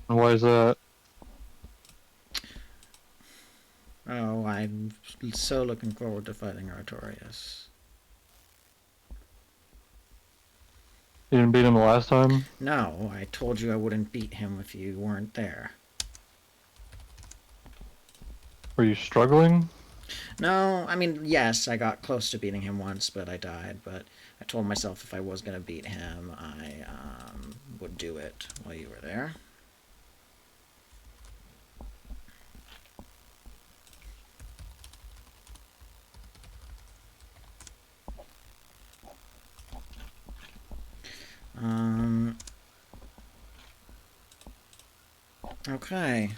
Why is that? Oh, I'm so looking forward to fighting Artorias. You didn't beat him the last time? No, I told you I wouldn't beat him if you weren't there. Were you struggling? No, I mean, yes, I got close to beating him once, but I died. But I told myself if I was going to beat him, I would do it while you were there. Um, okay.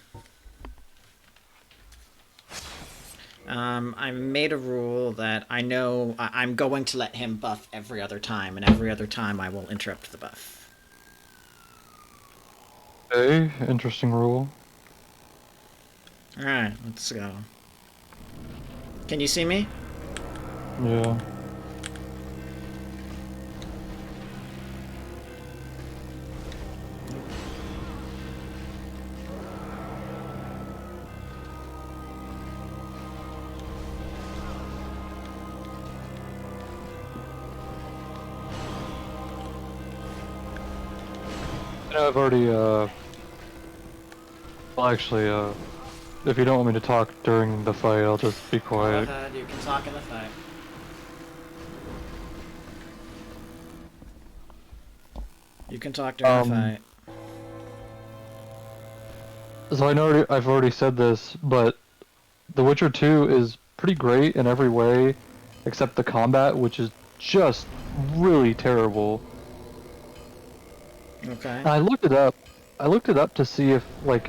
I made a rule that I know I'm going to let him buff every other time, and every other time I will interrupt the buff. Okay, interesting rule. Alright, let's go. Can you see me? Yeah. I've already, well, actually, if you don't want me to talk during the fight, I'll just be Go quiet. ahead, you can talk in the fight. You can talk during the Um, fight. so I've already said this, but The Witcher 2 is pretty great in every way, except the combat, which is just really terrible. Okay. And I looked it up. I looked it up to see if, like,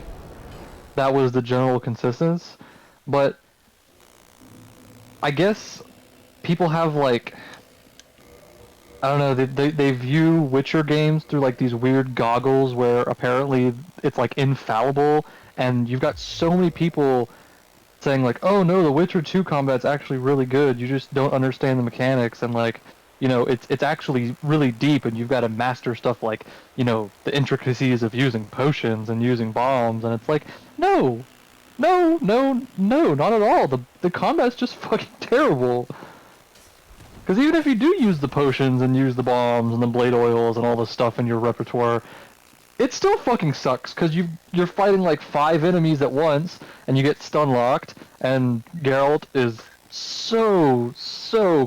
that was the general consensus, but I guess people have, like, I don't know, they view Witcher games through, like, these weird goggles where apparently it's, like, infallible, and you've got so many people saying like, "Oh no, The Witcher 2 combat's actually really good. You just don't understand the mechanics and like, it's actually really deep and you've got to master stuff like, the intricacies of using potions and using bombs." And it's like, "No. No, no, no, not at all. The combat's just fucking terrible." Because even if you do use the potions and use the bombs and the blade oils and all this stuff in your repertoire, it still fucking sucks because you're fighting like 5 enemies at once and you get stun locked, and Geralt is so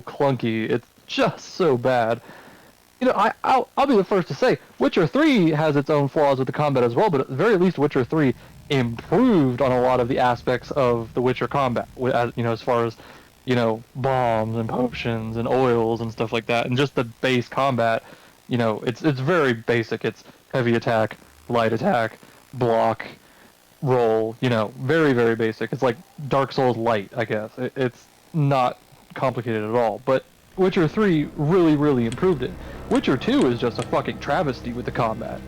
clunky. It's just so bad. I'll be the first to say Witcher 3 has its own flaws with the combat as well, but at the very least Witcher 3 improved on a lot of the aspects of the Witcher combat, as far as bombs and potions and oils and stuff like that, and just the base combat. It's very basic. It's heavy attack, light attack, block, roll. Very very basic. It's like Dark Souls light, I guess. It's not complicated at all. But Witcher 3 really improved it. Witcher 2 is just a fucking travesty with the combat.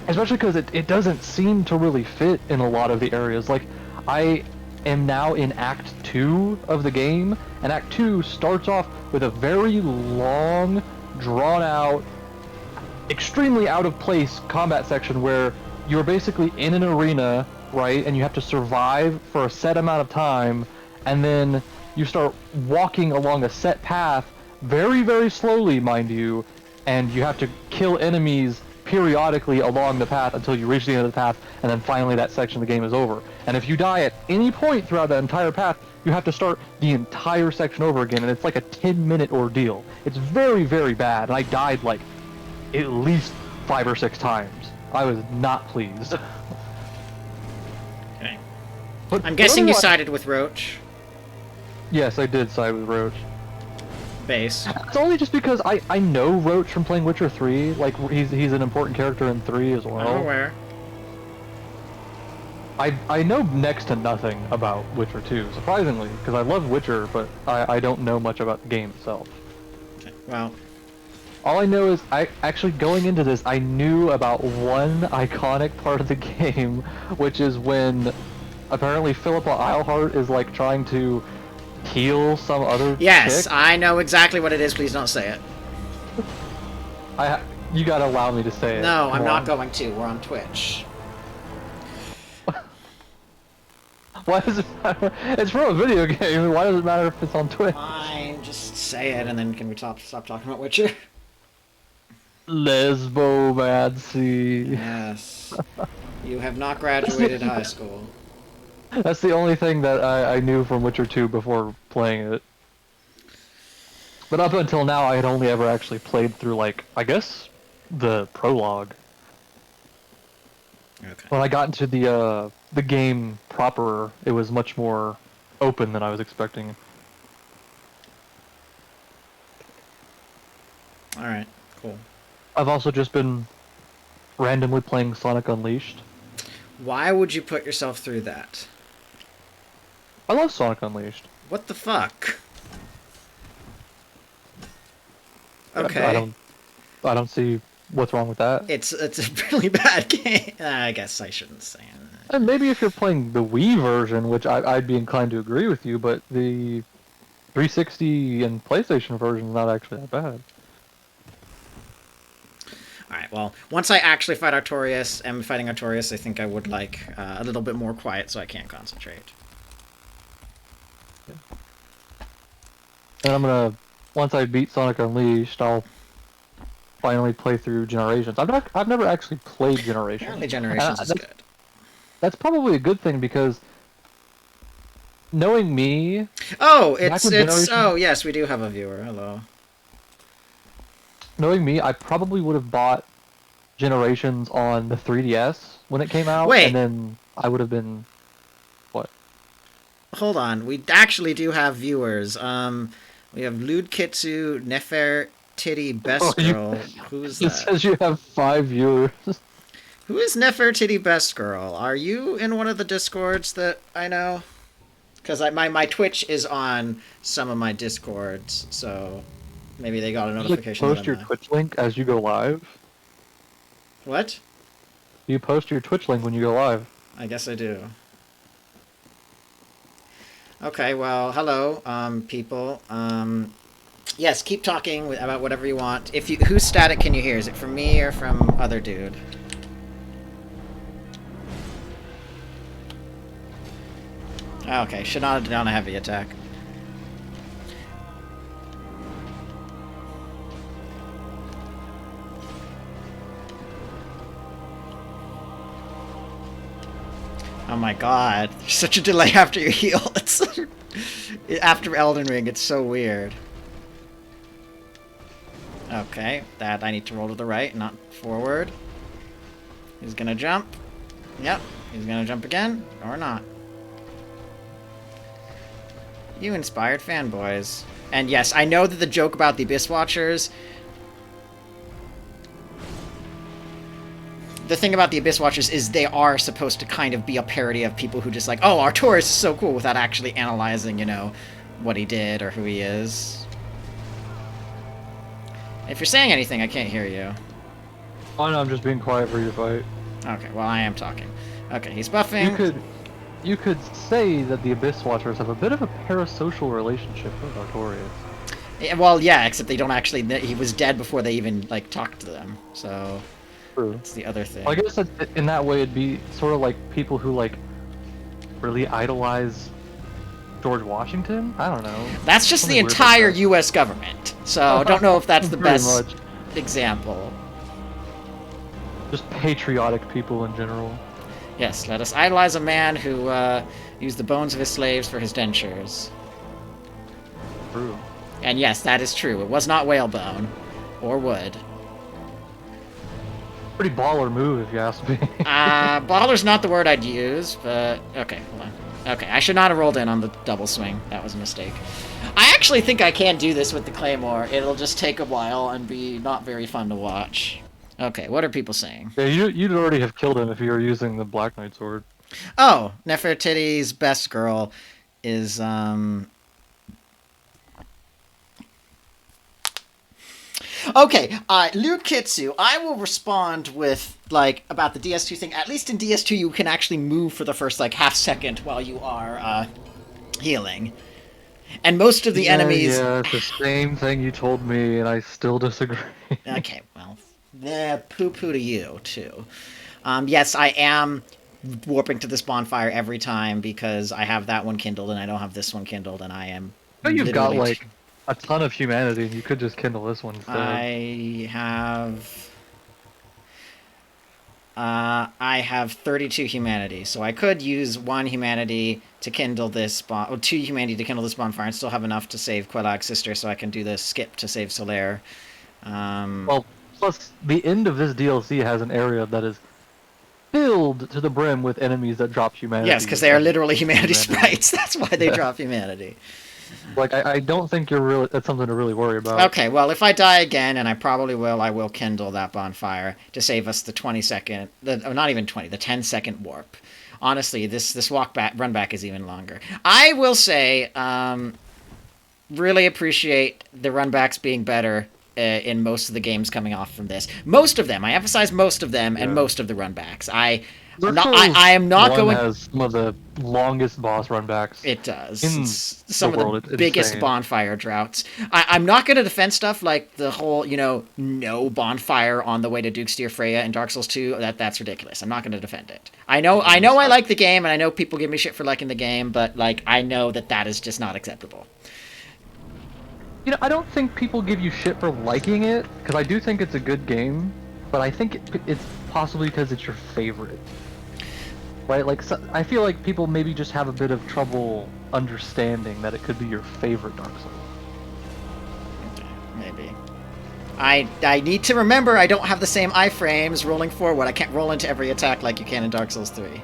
Especially because it doesn't seem to really fit in a lot of the areas. Like, I am now in Act 2 of the game, and Act 2 starts off with a very long, drawn out, extremely out of place combat section where you're basically in an arena, right, and you have to survive for a set amount of time, and then you start walking along a set path very slowly, mind you, and you have to kill enemies periodically along the path until you reach the end of the path, and then finally that section of the game is over. And if you die at any point throughout that entire path, you have to start the entire section over again, and it's like a 10-minute ordeal. It's very bad, and I died like at least 5 or 6 times. I was not pleased. Okay. But I'm but guessing you otherwise, sided with Roach. yes, I did side with Roach. Base. It's only just because I know Roach from playing Witcher 3. Like he's an important character in 3 as I'm well. aware. I know next to nothing about Witcher 2, surprisingly, because I love Witcher, but I don't know much about the game itself. Okay. Well, All I know is I actually going into this, I knew about one iconic part of the game, which is when apparently Philippa Eilhart is like trying to heal some other yes, chick. I know exactly what it is. Please don't say it. I You gotta allow me to say it. No, Come I'm not on. going to. We're on Twitch. Why does it matter? It's from a video game. Why does it matter if it's on Twitch? Fine, just say it, and then can we stop talking about Witcher? Lesbomancy. Yes. You have not That's graduated high the, school. that's the only thing that I knew from Witcher 2 before playing it. But up until now, I had only ever actually played through, like, I guess, the prologue. Okay. When I got into the game proper, it was much more open than I was expecting. Alright, cool. I've also just been randomly playing Sonic Unleashed. Why would you put yourself through that? I love Sonic Unleashed. What the fuck? I Okay. don't see what's wrong with that. It's a really bad game. I guess I shouldn't say that. And maybe if you're playing the Wii version, which I'd be inclined to agree with you, but the 360 and PlayStation version is not actually that bad. Alright, well, once I actually fight Artorias, am fighting Artorias, I think I would like a little bit more quiet so I can't concentrate. And I'm gonna, once I beat Sonic Unleashed, I'll finally play through Generations. I've never actually played Generations. Apparently Generations is good. That's probably a good thing because knowing me, Oh, back when Generations, oh, yes, we do have a viewer. Hello. knowing me, I probably would have bought Generations on the 3DS when it came out, Wait. and then I would have been what? Hold on, we actually do have viewers. We have Lude Kitsu, Nefer Titty Best Girl. Who's It that? says you have 5 viewers. Who is Nefer Titty Best Girl? Are you in one of the Discords that I know? Because my Twitch is on some of my Discords, so maybe they got a notification. You post your Twitch link as you go live. What? You post your Twitch link when you go live. I guess I do. Okay, well, hello, people. Yes, keep talking about whatever you want. Whose static can you hear? Is it from me or from other dude? Okay, should not have done a heavy attack. Oh my god, there's such a delay after you heal. It's after Elden Ring, it's so weird. Okay, that I need to roll to the right, not forward. He's gonna jump. Yep, he's gonna jump again, or not. You inspired fanboys. And yes, I know that the joke about the Abyss Watchers... The thing about the Abyss Watchers is they are supposed to kind of be a parody of people who just like, oh, Artorias is so cool, without actually analyzing, you know, what he did or who he is. If you're saying anything, I can't hear you. Oh no, I'm just being quiet for your fight. Okay, well, I am talking. Okay, he's buffing. You could say that the Abyss Watchers have a bit of a parasocial relationship with Artorias. Yeah, well, yeah, except they don't actually... He was dead before they even, like, talked to them, so... True. That's the other thing. Well, I guess that in that way it'd be sort of like people who, like, really idolize George Washington? I don't know. That's just the Something weird like entire that. U.S. government, so I don't know if that's the Pretty best much. example. Just patriotic people in general. Yes, let us idolize a man who used the bones of his slaves for his dentures. True. And yes, that is true. It was not whalebone. Or wood. Pretty baller move, if you ask me. Baller's not the word I'd use, but... Okay, hold on. Okay, I should not have rolled in on the double swing. That was a mistake. I actually think I can do this with the Claymore. It'll just take a while and be not very fun to watch. Okay, what are people saying? Yeah, you'd already have killed him if you were using the Black Knight sword. Oh, Nefertiti's best girl is, Okay, Liu Kitsu, I will respond with, like, about the DS2 thing. At least in DS2, you can actually move for the first, like, half second while you are, healing. And most of the enemies... Yeah, it's the same thing you told me, and I still disagree. Okay, well, Poo-poo to you, too. Yes, I am warping to this bonfire every time because I have that one kindled and I don't have this one kindled, and I am I know you've got literally... like a ton of humanity, and you could just kindle this one instead. I have 32 humanity, so I could use 1 humanity to kindle this or 2 humanity to kindle this bonfire and still have enough to save Quelaag's sister, so I can do the skip to save Solaire. Well, plus the end of this DLC has an area that is filled to the brim with enemies that drop humanity. Yes, because they are literally humanity humanity. sprites. That's why they drop humanity. Like I don't think that's something to really worry about. Okay, well, if I die again, and I probably will, I will kindle that bonfire to save us the 20-second, not even 20, the 10-second warp. Honestly, this run back is even longer. I will say, really appreciate the run backs being better in most of the games coming off from this. Most of them. I emphasize most of them, and most of the run backs. I am not going. Has some of the longest boss runbacks. It does. In Some of the biggest insane. bonfire droughts. I'm not going to defend stuff like the whole, no bonfire on the way to Duke's Freya in Dark Souls 2. That's ridiculous. I'm not going to defend it. I know I like the game, and I know people give me shit for liking the game, but like I know that is just not acceptable. I don't think people give you shit for liking it, because I do think it's a good game, but I think it's possibly because it's your favorite. Right? Like, so, I feel like people maybe just have a bit of trouble understanding that it could be your favorite Dark Souls. Maybe. I need to remember I don't have the same iframes rolling forward. I can't roll into every attack like you can in Dark Souls 3.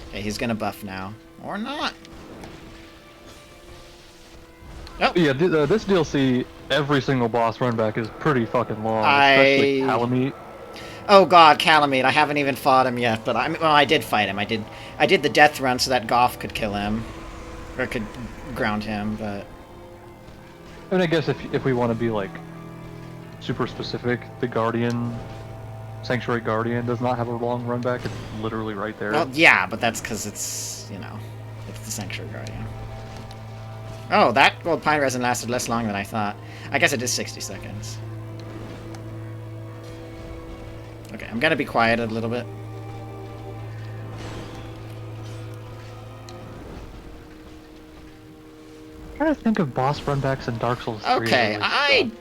Okay, he's gonna buff now. Or not. Oh. Yeah, this DLC, every single boss run back is pretty fucking long, especially Kalameet. Oh god, Kalameet! I haven't even fought him yet, but I did fight him. I did the death run so that Goff could kill him, or could ground him. But I mean, I guess if we want to be like super specific, the Sanctuary Guardian does not have a long run back. It's literally right there. Well, yeah, but that's because it's it's the Sanctuary Guardian. Oh, that gold pine resin lasted less long than I thought. I guess it is 60 seconds. Okay, I'm gonna be quiet a little bit. I'm trying to think of boss runbacks in Dark Souls 3. Okay, I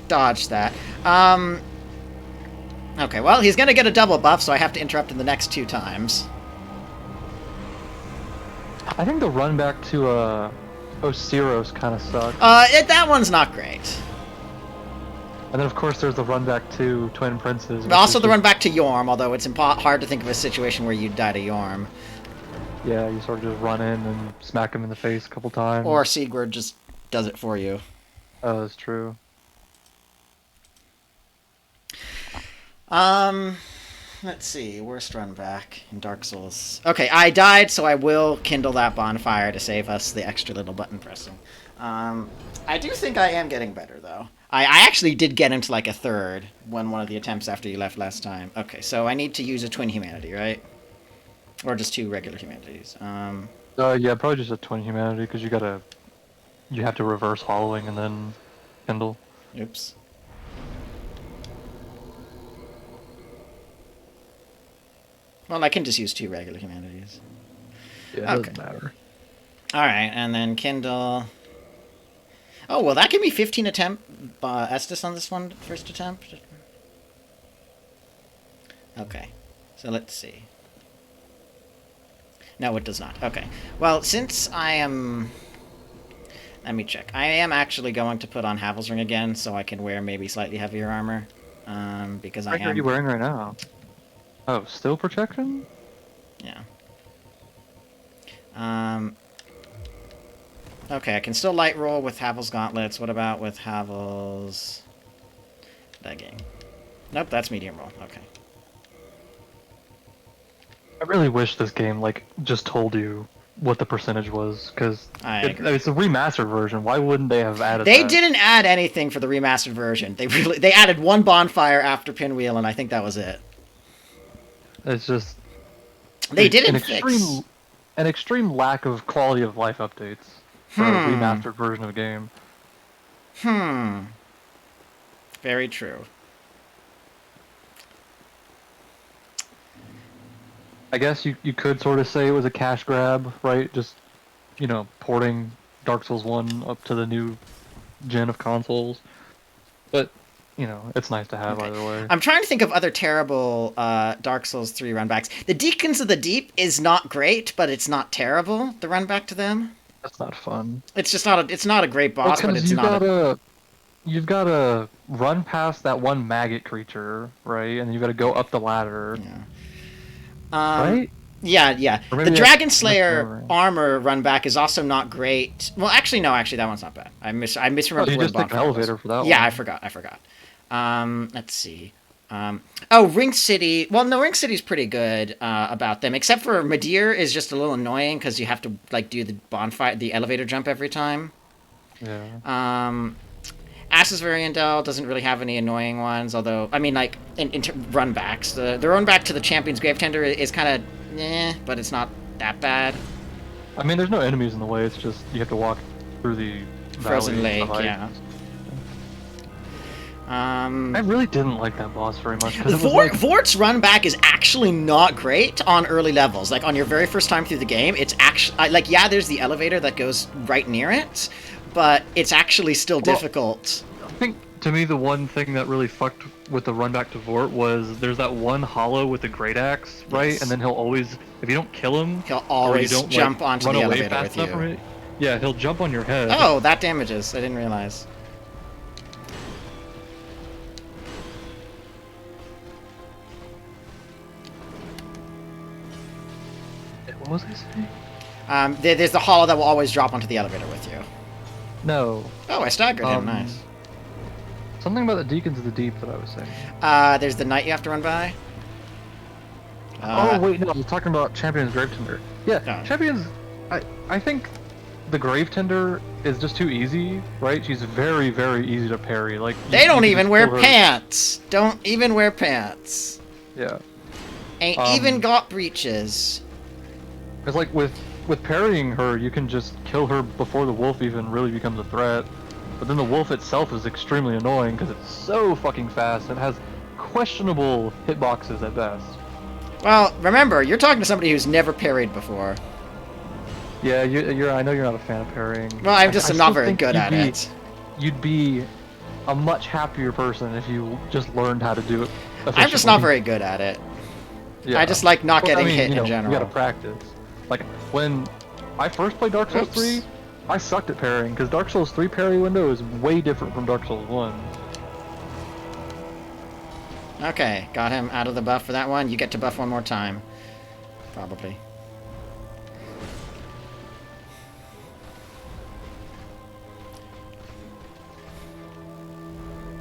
dodged that. Okay, well, he's gonna get a double buff, so I have to interrupt him the next 2 times. I think the run back to Osiros kind of sucks. That one's not great. And then, of course, there's the run back to Twin Princes. Also the run back to Yorm, although it's hard to think of a situation where you die to Yorm. Yeah, you sort of just run in and smack him in the face a couple times. Or Sigurd just does it for you. Oh, that's true. Let's see. Worst run back in Dark Souls. Okay, I died, so I will kindle that bonfire to save us the extra little button pressing. I do think I am getting better, though. I actually did get into like a third one of the attempts after you left last time. Okay, so I need to use a twin humanity, right? Or just 2 regular humanities. Yeah, probably just a twin humanity, because you have to reverse hollowing and then kindle. Oops. Well, I can just use 2 regular humanities. Yeah, it doesn't matter. Alright, and then kindle... Oh, well, that gave me 15 attempt Estus on this one, first attempt. Okay, so let's see. No, it does not. Okay. Well, since I am... Let me check. I am actually going to put on Havel's Ring again, so I can wear maybe slightly heavier armor. Because I am... What are you wearing right now? Oh, still protection? Yeah. Okay, I can still light roll with Havel's gauntlets. What about with Havel's... legging? Nope, that's medium roll. Okay. I really wish this game, like, just told you what the percentage was, because it's a remastered version. Why wouldn't they have added They that? didn't add anything for the remastered version. They added 1 bonfire after Pinwheel, and I think that was it. It's just... They didn't fix... An extreme lack of quality of life updates for a remastered version of a game. Very true. I guess you could sort of say it was a cash grab, right? Just, porting Dark Souls 1 up to the new gen of consoles. But, it's nice to have Okay. either way. I'm trying to think of other terrible Dark Souls 3 runbacks. The Deacons of the Deep is not great, but it's not terrible. The run back to them. That's not fun. It's just not a. It's not a great boss, but Because it's not. you've gotta run past that one maggot creature, right? And then you've gotta go up the ladder, right? Yeah. Or The maybe Dragon that's Slayer misremembering. armor run back is also not great. Well, actually, no. Actually, that one's not bad. I Oh, misremembered you where just the took an bonfire was. elevator for that Yeah, one. I forgot. Let's see. Oh, Ring City. Well, no, Ring City's pretty good about them, except for Madeir is just a little annoying because you have to like do the bonfire, the elevator jump every time. Yeah. Ashes Variandel doesn't really have any annoying ones, although I mean, like in run backs, the run back to the Champion's Grave Tender is kind of, but it's not that bad. I mean, there's no enemies in the way. It's just you have to walk through the Frozen valley Lake, side. yeah. I really didn't like that boss very much. 'Cause it was Vort's run back is actually not great on early levels. Like on your very first time through the game, it's actually like there's the elevator that goes right near it, but it's actually still difficult. I think to me the one thing that really fucked with the run back to Vort was there's that one hollow with the great axe, right? Yes. And then he'll always, if you don't kill him, He'll or you always don't jump onto run the away elevator fast with enough you. from it, yeah, he'll jump on your head. Oh, that damages. I didn't realize. What was I saying? There's the hollow that will always drop onto the elevator with you. No. Oh, I staggered him. Nice. Something about the Deacons of the Deep that I was saying. There's the knight you have to run by. Oh wait, no, I was talking about Champion's Grave Tender. Yeah, Oh. Champion's. I think the Grave Tender is just too easy, right? She's very, very easy to parry. Like They don't can even just wear kill her. pants. Don't even wear pants. Yeah, Ain't even got breeches. because like with parrying her, you can just kill her before the wolf even really becomes a threat. But then the wolf itself is extremely annoying because it's so fucking fast and has questionable hitboxes at best. Well, remember, you're talking to somebody who's never parried before. Yeah, I know you're not a fan of parrying. Well, I'm just I not still very think good at you'd be- it. You'd be a much happier person if you just learned how to do it. I'm just not very good at it. Yeah. I just like not Well, getting I mean, hit you know, in general. You gotta practice. Like when I first played Dark Souls Oops. 3, I sucked at parrying because Dark Souls 3 parry window is way different from Dark Souls 1. Okay, got him out of the buff for that one. You get to buff one more time. Probably.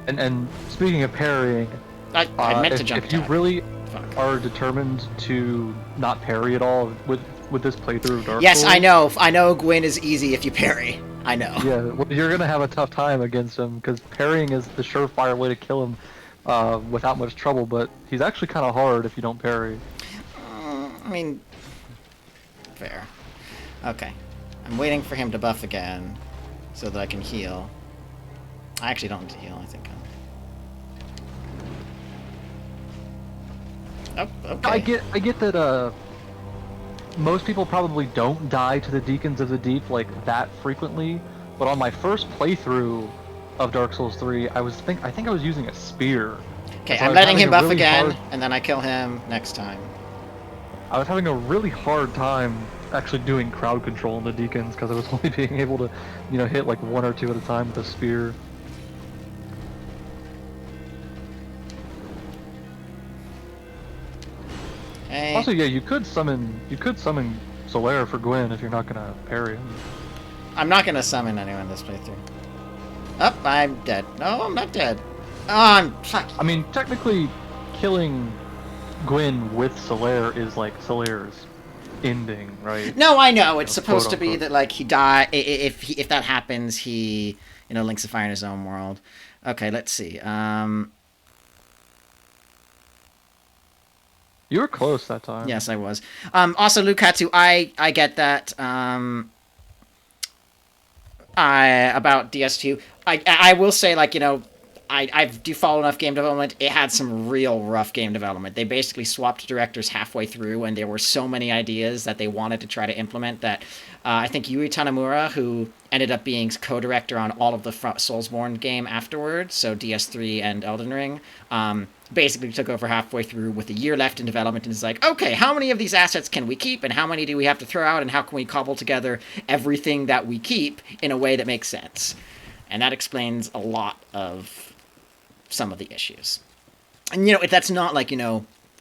And speaking of parrying, I meant to jump if you attack. really Fuck. are determined to not parry at all with this playthrough of Dark Yes, Souls, I know. I know Gwyn is easy if you parry. I know. Yeah, well, you're gonna have a tough time against him because parrying is the surefire way to kill him without much trouble. But he's actually kind of hard if you don't parry. I mean, fair. Okay. I'm waiting for him to buff again so that I can heal. I actually don't need to heal, I think. Oh, okay. I get that most people probably don't die to the Deacons of the Deep like that frequently, but on my first playthrough of Dark Souls 3, I think I was using a spear. Okay, So I I'm was letting having him a buff really again, hard- and then I kill him next time. I was having a really hard time actually doing crowd control in the Deacons because I was only being able to, hit like one or two at a time with a spear. Hey. Also, yeah, you could summon Solaire for Gwyn if you're not gonna parry him. I'm not gonna summon anyone this playthrough. Oh, I'm dead. No, I'm not dead. Oh, I'm... Fuck. I mean, technically, killing Gwyn with Solaire is like Solaire's ending, right? No, I know. It's You know, supposed to be quote-unquote. that, like, he die... If that happens, he, links a fire in his own world. Okay, let's see. You were close that time. Yes, I was. Also, Lukatsu, I get that. About DS2. I will say, like, I do follow enough game development. It had some real rough game development. They basically swapped directors halfway through, and there were so many ideas that they wanted to try to implement that I think Yui Tanamura, who ended up being co-director on all of the Soulsborne game afterwards, so DS3 and Elden Ring, basically took over halfway through with a year left in development and is like, okay, how many of these assets can we keep, and how many do we have to throw out, and how can we cobble together everything that we keep in a way that makes sense? And that explains a lot of some of the issues. And, that's not like,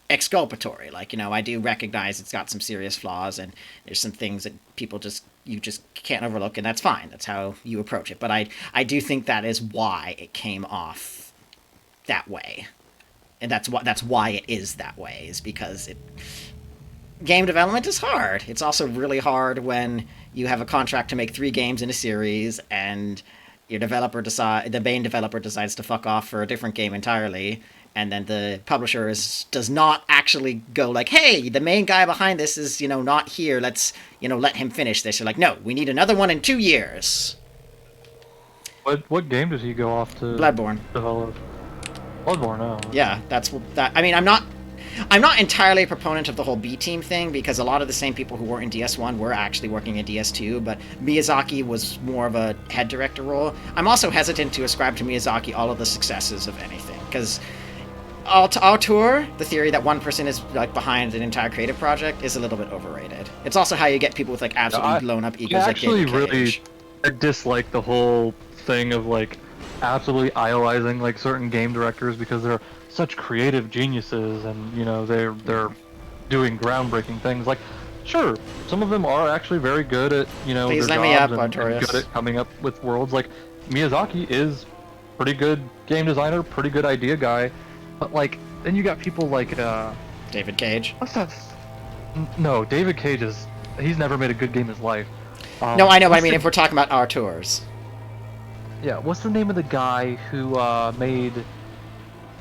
exculpatory. Like, I do recognize it's got some serious flaws, and there's some things that you just can't overlook, and that's fine. That's how you approach it. But I do think that is why it came off that way. And that's why it is that way, is because game development is hard. It's also really hard when you have a contract to make 3 games in a series, and the main developer decides to fuck off for a different game entirely, and then the publisher does not actually go like, hey, the main guy behind this is, not here, let's, let him finish this. You're like, no, we need another one in 2 years. What game does he go off to Bloodborne. develop? Bloodborne, oh. Yeah, I mean, I'm not entirely a proponent of the whole B-team thing, because a lot of the same people who were in DS1 were actually working in DS2, but Miyazaki was more of a head director role. I'm also hesitant to ascribe to Miyazaki all of the successes of anything, because auteur, the theory that one person is like behind an entire creative project, is a little bit overrated. It's also how you get people with like absolutely blown up egos like David Cage. I dislike the whole thing of like absolutely idolizing like certain game directors because they're such creative geniuses, and they're doing groundbreaking things. Like, sure, some of them are actually very good at Please their let me up, jobs and Artorias. good at coming up with worlds. Like Miyazaki is pretty good game designer, pretty good idea guy, but like then you got people like David Cage. what's that? No, David Cage he's never made a good game in his life. No, I know, but I mean, if we're talking about auteurs. Yeah, what's the name of the guy who made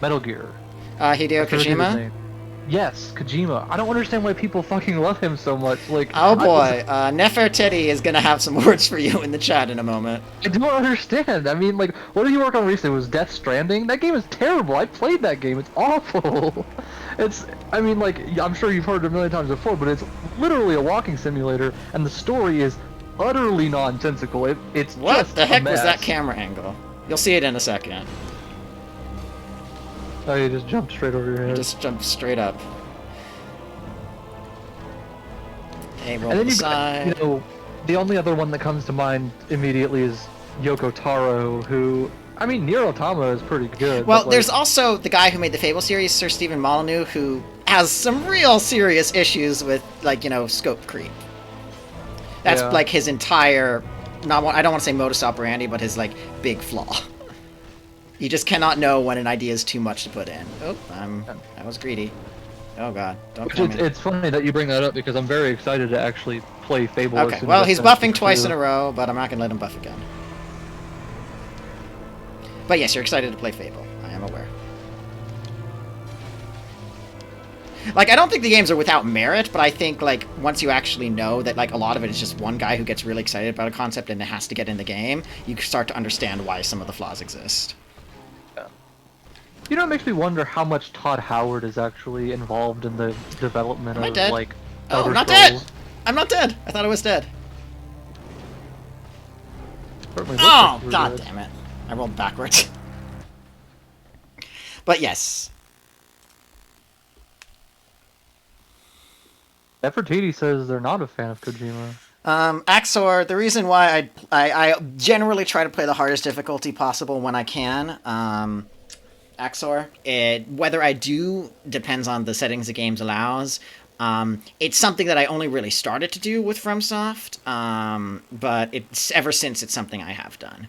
Metal Gear? Hideo I forget his Kojima? name. Yes, Kojima. I don't understand why people fucking love him so much. Like, Oh boy, Nefertiti is gonna have some words for you in the chat in a moment. I don't understand. I mean, like, what did he work on recently? Was Death Stranding? That game is terrible. I played that game. It's awful. I mean, like, I'm sure you've heard it a million times before, but it's literally a walking simulator, and the story is utterly nonsensical. It's What just the heck a mess. was that camera angle? You'll see it in a second. Oh, you just jumped straight over your head. Just jump straight up. Hey, roll And then to the you side. got, the only other one that comes to mind immediately is Yoko Taro, who, I mean, Nier Automata is pretty good. Well, but, like, there's also the guy who made the Fable series, Sir Stephen Molyneux, who has some real serious issues with, like, scope creep. That's, Yeah. like, his entire, I don't want to say modus operandi, but his, like, big flaw. You just cannot know when an idea is too much to put in. Oh, I was greedy. Oh god, don't kill me. It's funny that you bring that up because I'm very excited to actually play Fable. as Okay, soon well, as he's that comes buffing twice too. in a row, but I'm not gonna let him buff again. But yes, you're excited to play Fable. I am aware. Like, I don't think the games are without merit, but I think, like, once you actually know that, like, a lot of it is just one guy who gets really excited about a concept and it has to get in the game, you start to understand why some of the flaws exist. It makes me wonder how much Todd Howard is actually involved in the development Am I of, dead? like, Oh, Elder I'm not Scrolls. dead! I'm not dead! I thought I was dead. Certainly looks Oh, like you're god dead. damn it. I rolled backwards. But yes. Nefertiti says they're not a fan of Kojima. Axor, the reason why I generally try to play the hardest difficulty possible when I can, Axor, whether I do depends on the settings the game allows. It's something that I only really started to do with FromSoft, but ever since it's something I have done.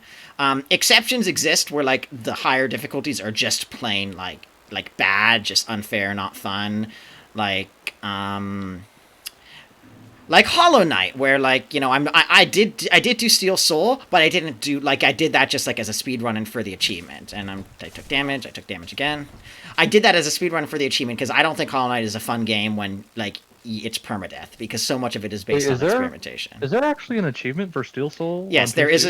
Exceptions exist where, like, the higher difficulties are just plain like bad, just unfair, not fun, like Hollow Knight, where, like, I did do Steel Soul, but I didn't do, like, I did that just, like, as a speed run and for the achievement, and I took damage again. I did that as a speed run for the achievement, because I don't think Hollow Knight is a fun game when, like, it's permadeath, because so much of it is Wait, based on experimentation. is there actually an achievement for Steel Soul? Yes, on there is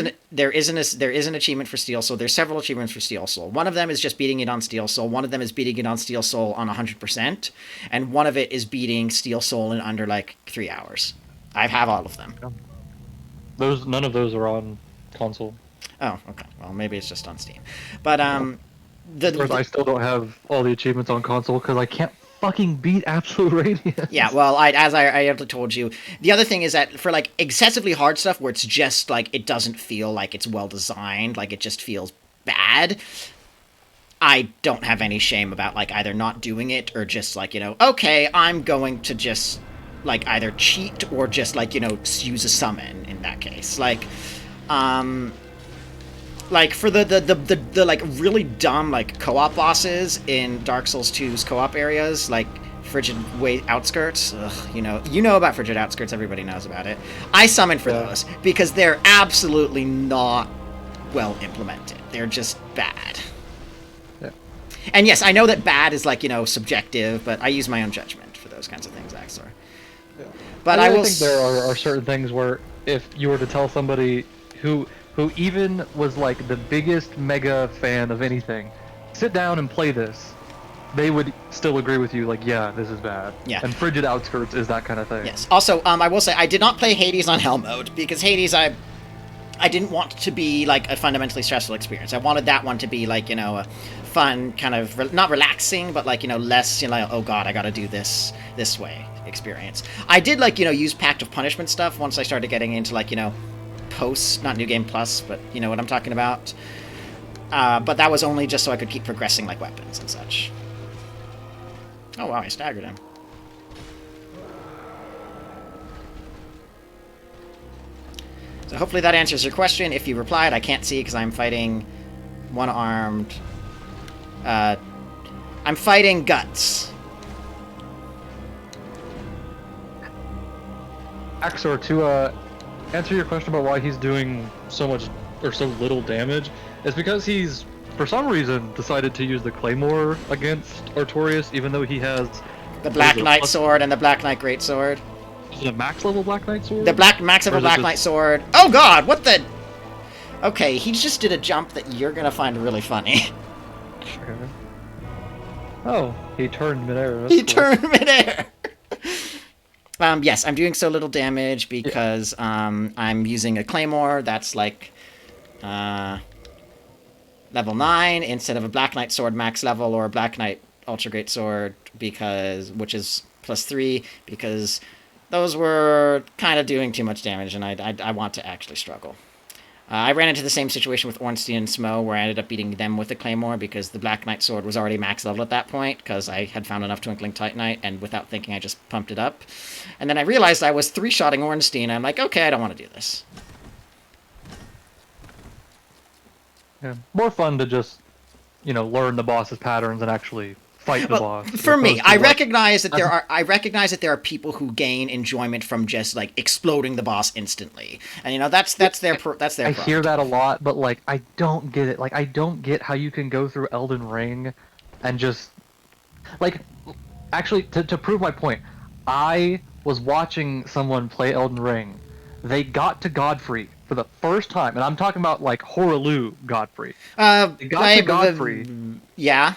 PC? an achievement for Steel Soul. There's several achievements for Steel Soul. One of them is just beating it on Steel Soul. One of them is beating it on Steel Soul on 100%, and one of it is beating Steel Soul in under like 3 hours. I have all of them. None of those are on console. Oh, okay. Well, maybe it's just on Steam. But Of course, I still don't have all the achievements on console because I can't fucking beat Absolute Radiance. yeah, well, as I have told you, the other thing is that for like excessively hard stuff where it's just like it doesn't feel like it's well designed, like it just feels bad. I don't have any shame about like either not doing it or just like, okay, I'm going to just like either cheat or just like, use a summon in that case. Like for the like really dumb like co-op bosses in Dark Souls 2's co-op areas, like Frigid Outskirts. Ugh, you know about Frigid Outskirts. Everybody knows about it. I summon for those because they're absolutely not well implemented. They're just bad. Yeah. And yes, I know that bad is like subjective, but I use my own judgment for those kinds of things, Axor. Yeah. But I will think there are certain things where if you were to tell somebody who even was like the biggest mega fan of anything, sit down and play this, they would still agree with you, like, yeah, this is bad. Yeah. And Frigid Outskirts is that kind of thing. Yes. Also, I will say I did not play Hades on Hell mode because Hades I didn't want to be like a fundamentally stressful experience. I wanted that one to be like, a fun kind of not relaxing, but like, less, like, oh god, I got to do this way experience. I did like, use Pact of Punishment stuff once I started getting into like, post, not New Game Plus, but you know what I'm talking about. But that was only just so I could keep progressing like weapons and such. Oh wow, I staggered him. So hopefully that answers your question. If you replied, I can't see because I'm fighting one-armed. I'm fighting Guts. Axor, to answer your question about why he's doing so much or so little damage, is because he's, for some reason, decided to use the Claymore against Artorias, even though he has the Black Knight Sword and the Black Knight Greatsword. Is it a max level Black Knight Sword? The max level Black Knight Sword. Oh god, what the... Okay, he just did a jump that you're gonna find really funny. Okay. Oh, he turned midair. He turned midair! Yes, I'm doing so little damage because I'm using a Claymore that's like level 9 instead of a Black Knight Sword max level or a Black Knight Ultra Great Sword, which is +3, because those were kind of doing too much damage and I want to actually struggle. I ran into the same situation with Ornstein and Smo, where I ended up beating them with the Claymore because the Black Knight Sword was already max level at that point, because I had found enough Twinkling Titanite, and without thinking I just pumped it up. And then I realized I was 3-shotting Ornstein, and I'm like, okay, I don't want to do this. Yeah. More fun to just, learn the boss's patterns and actually fight the boss. For me, I recognize that there are people who gain enjoyment from just like exploding the boss instantly, and that's their I hear that a lot, but like I don't get it. Like I don't get how you can go through Elden Ring and just like actually to prove my point, I was watching someone play Elden Ring. They got to Godfrey for the first time, and I'm talking about like Horaloo Godfrey. They got to Godfrey. Yeah.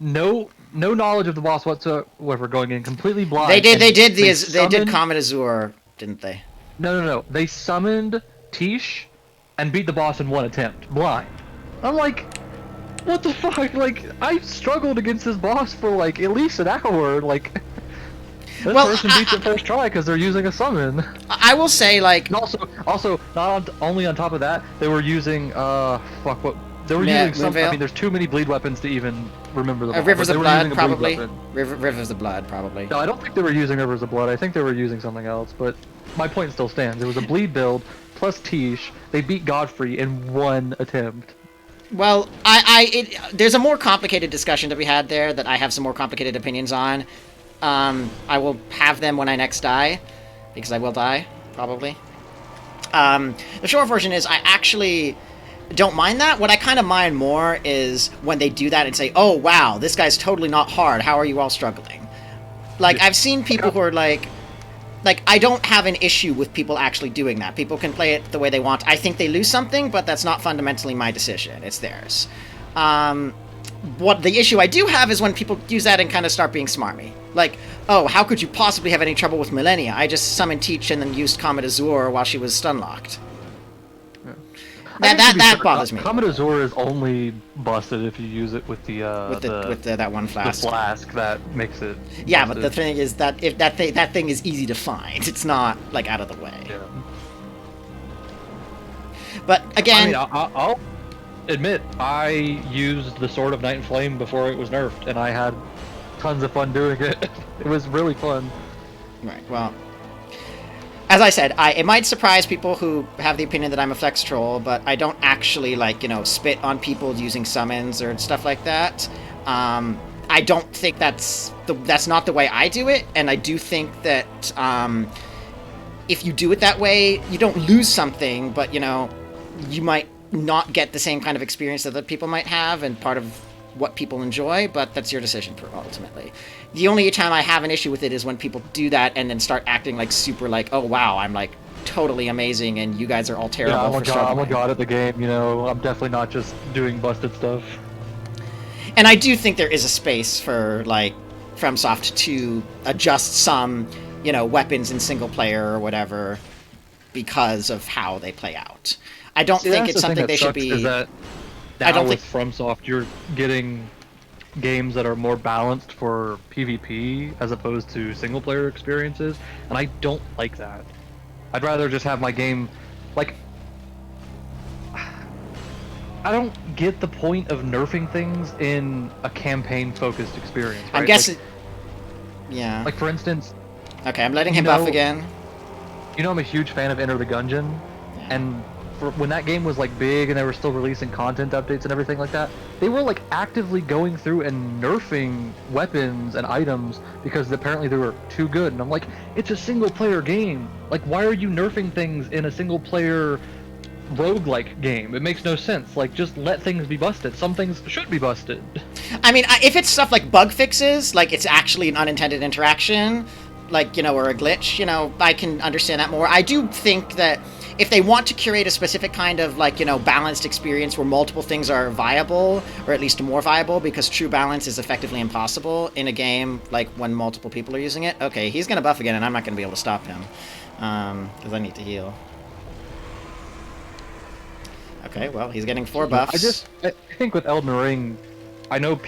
No knowledge of the boss whatsoever, going in completely blind. They did Comet Azure, didn't they? No. They summoned Tish and beat the boss in one attempt, blind. I'm like, what the fuck? Like, I struggled against this boss for like at least an hour. Like, this person beats it first try because they're using a summon. I will say, like, and also not only on top of that, they were using They were using some. I mean, there's too many bleed weapons to even remember the. Rivers of Blood, probably. Rivers of Blood, probably. No, I don't think they were using Rivers of Blood. I think they were using something else. But my point still stands. It was a bleed build plus Tish. They beat Godfrey in one attempt. Well, there's a more complicated discussion to be had there that I have some more complicated opinions on. I will have them when I next die, because I will die probably. The short version is I actually don't mind that. What I kind of mind more is when they do that and say, oh wow, this guy's totally not hard, how are you all struggling? Like, I've seen people who are like, I don't have an issue with people actually doing that. People can play it the way they want. I think they lose something, but that's not fundamentally my decision. It's theirs. What the issue I do have is when people use that and kind of start being smarmy. Like, oh, how could you possibly have any trouble with Millennia? I just summoned Teach and then used Comet Azure while she was stun-locked. That bothers me. Comet Azure is only busted if you use it with the that one flask. The flask that makes it. Yeah, busted. but the thing is that if that thing is easy to find, it's not like out of the way. Yeah. But again, I mean, I'll admit I used the Sword of Night and Flame before it was nerfed, and I had tons of fun doing it. It was really fun. Right. Well, as I said, it might surprise people who have the opinion that I'm a flex troll, but I don't actually, like, spit on people using summons or stuff like that. I don't think that's not the way I do it, and I do think that if you do it that way, you don't lose something, but, you might not get the same kind of experience that other people might have, and part of what people enjoy, but that's your decision ultimately. The only time I have an issue with it is when people do that and then start acting like super like, oh wow, I'm like totally amazing and you guys are all terrible for struggling. I'm a god at the game, I'm definitely not just doing busted stuff. And I do think there is a space for, like, FromSoft to adjust some, weapons in single player or whatever because of how they play out. I don't think it's something they should be... I don't think FromSoft you're getting games that are more balanced for PvP as opposed to single player experiences, and I don't like that. I'd rather just have my game, like, I don't get the point of nerfing things in a campaign focused experience, right? I'm guessing yeah. Like, for instance, okay, I'm letting him buff again. I'm a huge fan of Enter the Gungeon, and when that game was like big and they were still releasing content updates and everything like that, they were like actively going through and nerfing weapons and items because apparently they were too good. And I'm like, it's a single player game. Like, why are you nerfing things in a single player roguelike game? It makes no sense. Like, just let things be busted. Some things should be busted. I mean, if it's stuff like bug fixes, like it's actually an unintended interaction, like, or a glitch, I can understand that more. I do think that if they want to curate a specific kind of, like, balanced experience where multiple things are viable, or at least more viable, because true balance is effectively impossible in a game, like, when multiple people are using it. Okay, he's going to buff again, and I'm not going to be able to stop him, because I need to heal. Okay, well, he's getting 4 buffs. I think with Elden Ring, I know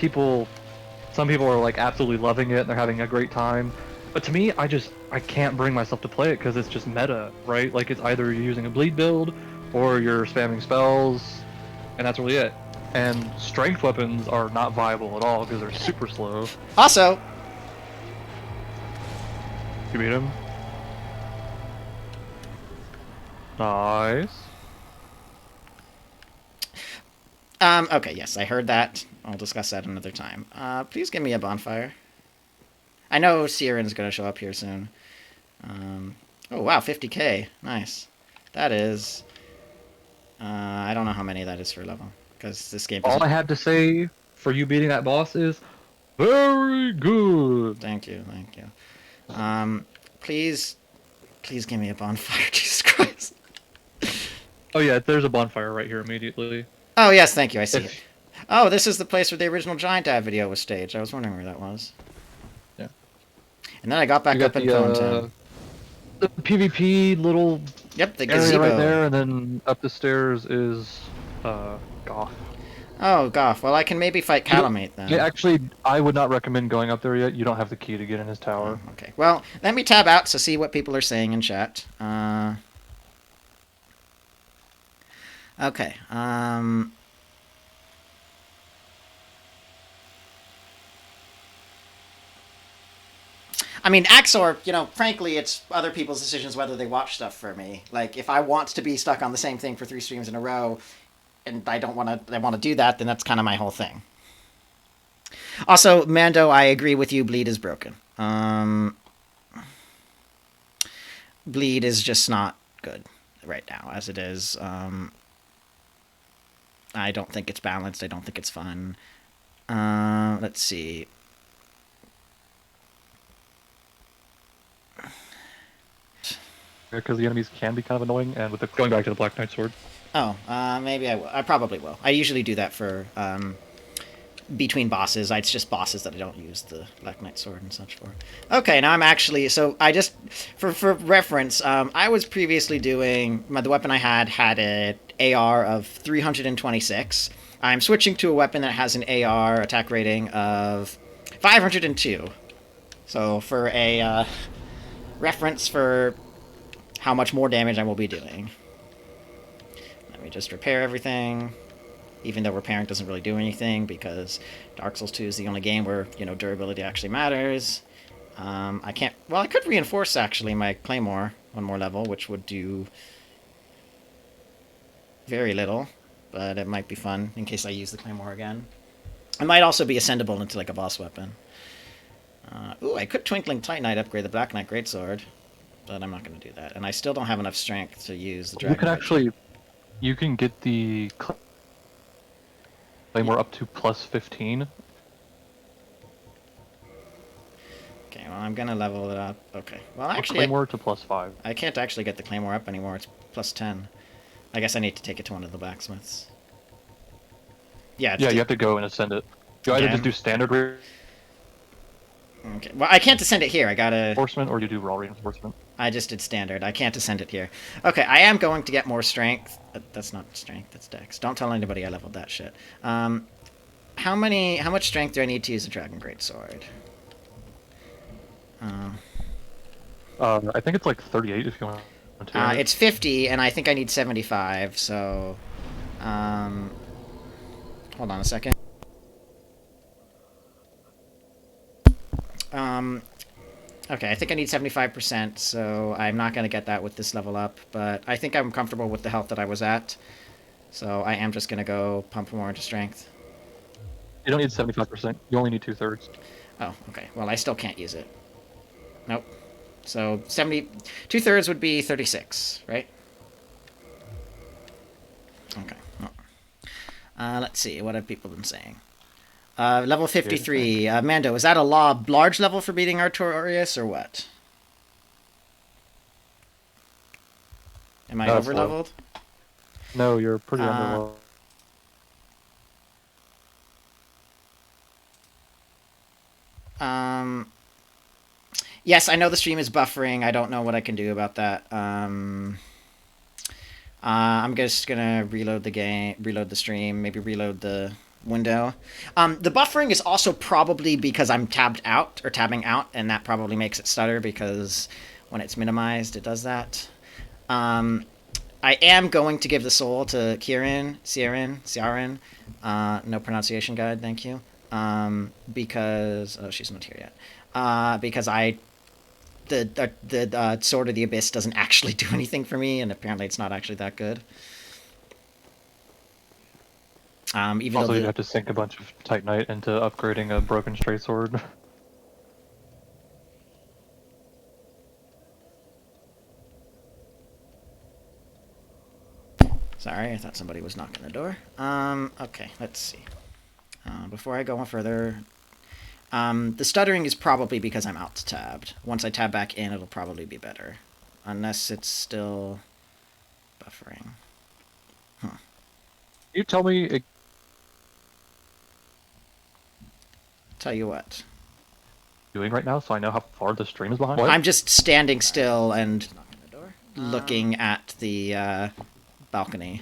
some people are, like, absolutely loving it, and they're having a great time. But to me, I can't bring myself to play it because it's just meta, right? Like, it's either you're using a bleed build or you're spamming spells, and that's really it. And strength weapons are not viable at all because they're super slow. Also, you beat him? Nice. Okay, yes, I heard that. I'll discuss that another time. Please give me a bonfire. I know Sieren's going to show up here soon. Oh, wow, 50k. Nice. That is... I don't know how many that is for level, because this game... All I have to say for you beating that boss is, very good. Thank you, thank you. Please give me a bonfire, Jesus Christ. Oh yeah, there's a bonfire right here immediately. Oh yes, thank you, I see it. Oh, this is the place where the original Giant Dive video was staged. I was wondering where that was. Yeah. And then I got back up and phoned him. The PvP little the area gazebo right there, and then up the stairs is Goth. Oh, Goth. Well, I can maybe fight Kalameet then. Yeah, actually, I would not recommend going up there yet. You don't have the key to get in his tower. Oh, okay. Well, let me tab out to see what people are saying in chat. Okay. I mean, Axor, frankly, it's other people's decisions whether they watch stuff for me. Like, if I want to be stuck on the same thing for 3 streams in a row, and I want to do that, then that's kind of my whole thing. Also, Mando, I agree with you, Bleed is broken. Bleed is just not good right now, as it is. I don't think it's balanced. I don't think it's fun. Let's see. because the enemies can be kind of annoying. And with the going back to the Black Knight sword, Oh, maybe I will. I probably will. I usually do that for between bosses. It's just bosses that I don't use the Black Knight sword and such for. Okay, now I'm actually I just for reference. I was previously doing the weapon I had an AR of 326. I'm switching to a weapon that has an AR attack rating of 502. So for a reference for how much more damage I will be doing. Let me just repair everything. Even though repairing doesn't really do anything, because Dark Souls 2 is the only game where, durability actually matters. I can't... Well, I could reinforce, actually, my Claymore one more level, which would do very little, but it might be fun in case I use the Claymore again. It might also be ascendable into, like, a boss weapon. Ooh, I could Twinkling Titanite upgrade the Black Knight Greatsword, but I'm not going to do that. And I still don't have enough strength to use the Dragon. you can actually... You can get the Claymore up to plus 15. Okay, well, I'm gonna level it up. Okay. Well, actually, Claymore to plus 5. I can't actually get the Claymore up anymore. It's plus 10. I guess I need to take it to one of the blacksmiths. Yeah, Yeah, you have to go and ascend it. You either just do standard Okay. Well, I can't ascend it here. I gotta... reinforcement, or you do raw reinforcement. I just did standard. I can't ascend it here. Okay, I am going to get more strength. That's not strength, that's dex. Don't tell anybody I leveled that shit. How much strength do I need to use the Dragon Greatsword? I think it's like 38 if you want to. It's 50, and I think I need 75, so... hold on a second. Okay, I think I need 75%, so I'm not going to get that with this level up, but I think I'm comfortable with the health that I was at, so I am just going to go pump more into strength. You don't need 75%, you only need 2/3. Oh, okay. Well, I still can't use it. Nope. So 2/3 would be 36, right? Okay. Well, let's see. What have people been saying? Level 53. Mando, is that a large level for beating Artorias, or what? Am I over-leveled? No, you're pretty under-leveled. Yes, I know the stream is buffering. I don't know what I can do about that. I'm just gonna reload the stream, maybe reload the window. The buffering is also probably because I'm tabbing out, and that probably makes it stutter, because when it's minimized, it does that. I am going to give the soul to Ciaran. No pronunciation guide, thank you. Because... Oh, she's not here yet. Because the Sword of the Abyss doesn't actually do anything for me, and apparently it's not actually that good. Even also, though you have to sink a bunch of Titanite into upgrading a broken straight sword. Sorry, I thought somebody was knocking the door. Okay, let's see. Before I go on further... the stuttering is probably because I'm alt-tabbed. Once I tab back in, it'll probably be better. Unless it's still buffering. Huh. You tell me... Tell you what. Doing right now, so I know how far the stream is behind? What? I'm just standing still and looking at the balcony.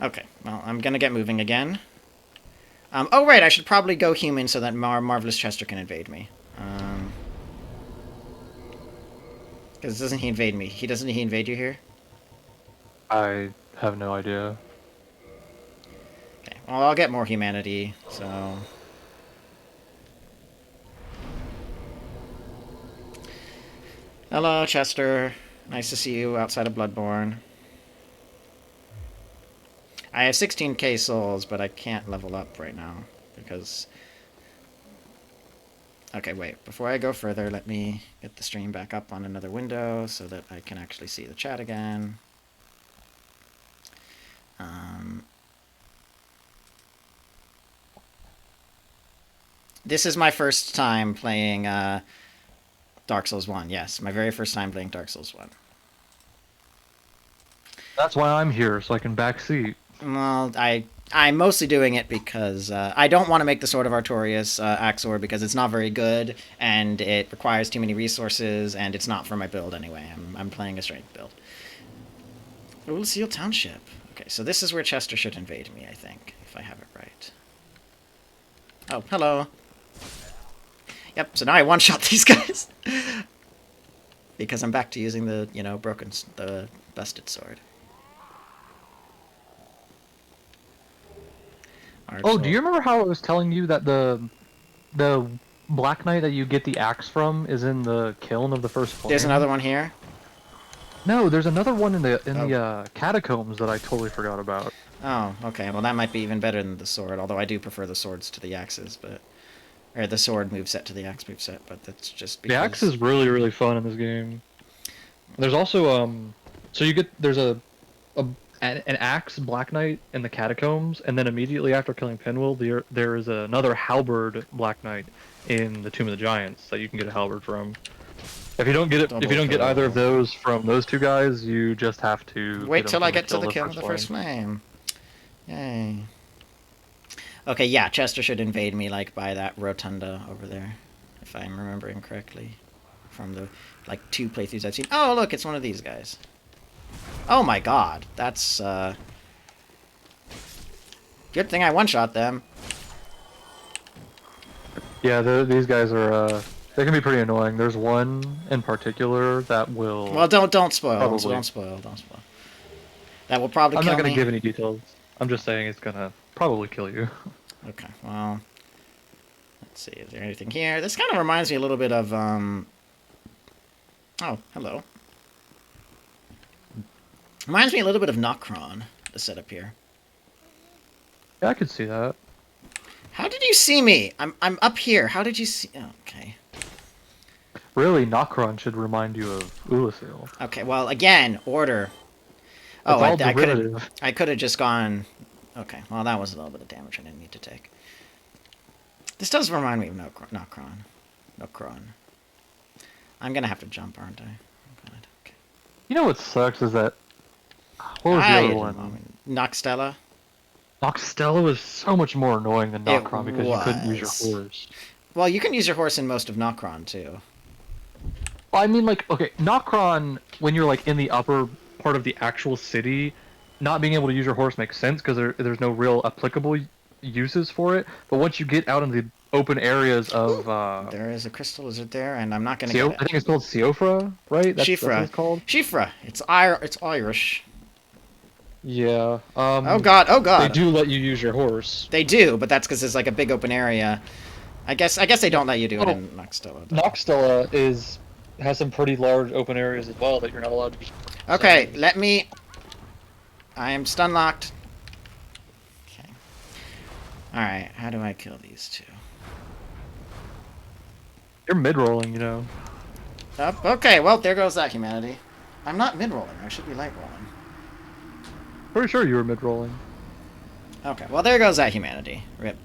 Okay, well, I'm gonna get moving again. Oh, right, I should probably go human so that Marvelous Chester can invade me. Because doesn't he invade me? Doesn't he invade you here? I have no idea. Okay, well, I'll get more humanity, so... Hello, Chester. Nice to see you outside of Bloodborne. I have 16k souls, but I can't level up right now, because... Okay, wait. Before I go further, let me get the stream back up on another window so that I can actually see the chat again. This is my first time playing Dark Souls 1, yes. My very first time playing Dark Souls 1. That's why I'm here, so I can backseat. Well, I'm mostly doing it because I don't want to make the Sword of Artorias axe sword because it's not very good and it requires too many resources and it's not for my build anyway. I'm playing a strength build. Ooh, Seal Township. Okay, so this is where Chester should invade me, I think, if I have it right. Oh, hello. Yep, so now I one-shot these guys. Because I'm back to using the, the busted sword. Oh, do you remember how I was telling you that the Black Knight that you get the axe from is in the kiln of the first flame? There's another one here? No, there's another one in the catacombs that I totally forgot about. Oh, okay. Well, that might be even better than the sword, although I do prefer the swords to the axes, but... Or the sword moveset to the axe moveset, but that's just because... The axe is really, really fun in this game. There's also, so you get, there's an axe Black Knight in the catacombs, and then immediately after killing Pinwheel, there is another halberd Black Knight in the Tomb of the Giants that you can get a halberd from. If you don't get either of those from those two guys, you just have to wait till I get to the kill of the first flame. Yay. Okay, yeah, Chester should invade me, like, by that rotunda over there, if I'm remembering correctly, from the, like, 2 playthroughs I've seen. Oh, look, it's one of these guys. Oh my god, that's, good thing I one-shot them. Yeah, these guys are, they can be pretty annoying. There's one in particular that will... Well, don't spoil, probably. don't spoil. That will probably kill me. I'm not going to give any details. I'm just saying it's going to probably kill you. Okay, well, let's see, is there anything here? This kind of reminds me a little bit of, oh, hello. Reminds me a little bit of Nokron, the setup here. Yeah, I could see that. How did you see me? I'm up here. How did you see? Oh, okay. Really, Nokron should remind you of Ulasil. Okay, well, again, order. Oh, I could have just gone... Okay, well, that was a little bit of damage I didn't need to take. This does remind me of Nokron. I'm gonna have to jump, aren't I? Oh, God. Okay. You know what sucks is that... What was the other one? Noxtella? Noxtella was so much more annoying than Nokron because you couldn't use your horse. Well, you can use your horse in most of Nokron, too. Well, I mean, like, okay, Nokron, when you're, like, in the upper part of the actual city, not being able to use your horse makes sense because there's no real applicable uses for it. But once you get out in the open areas of... there is a crystal lizard there, and I'm not going to get it. I think it's called Siofra, right? That's what it's called? Shifra. It's Irish. Yeah. Oh god. They do let you use your horse. They do, but that's because it's like a big open area. I guess they don't let you do it in Noxtella. Noxtella has some pretty large open areas as well that you're not allowed to use. Okay, let me... I am stun locked. Okay. Alright, how do I kill these two? You're mid-rolling, you know. Okay, well, there goes that humanity. I'm not mid-rolling, I should be light-rolling. Pretty sure you were mid-rolling. Okay, well, there goes that humanity. Rip.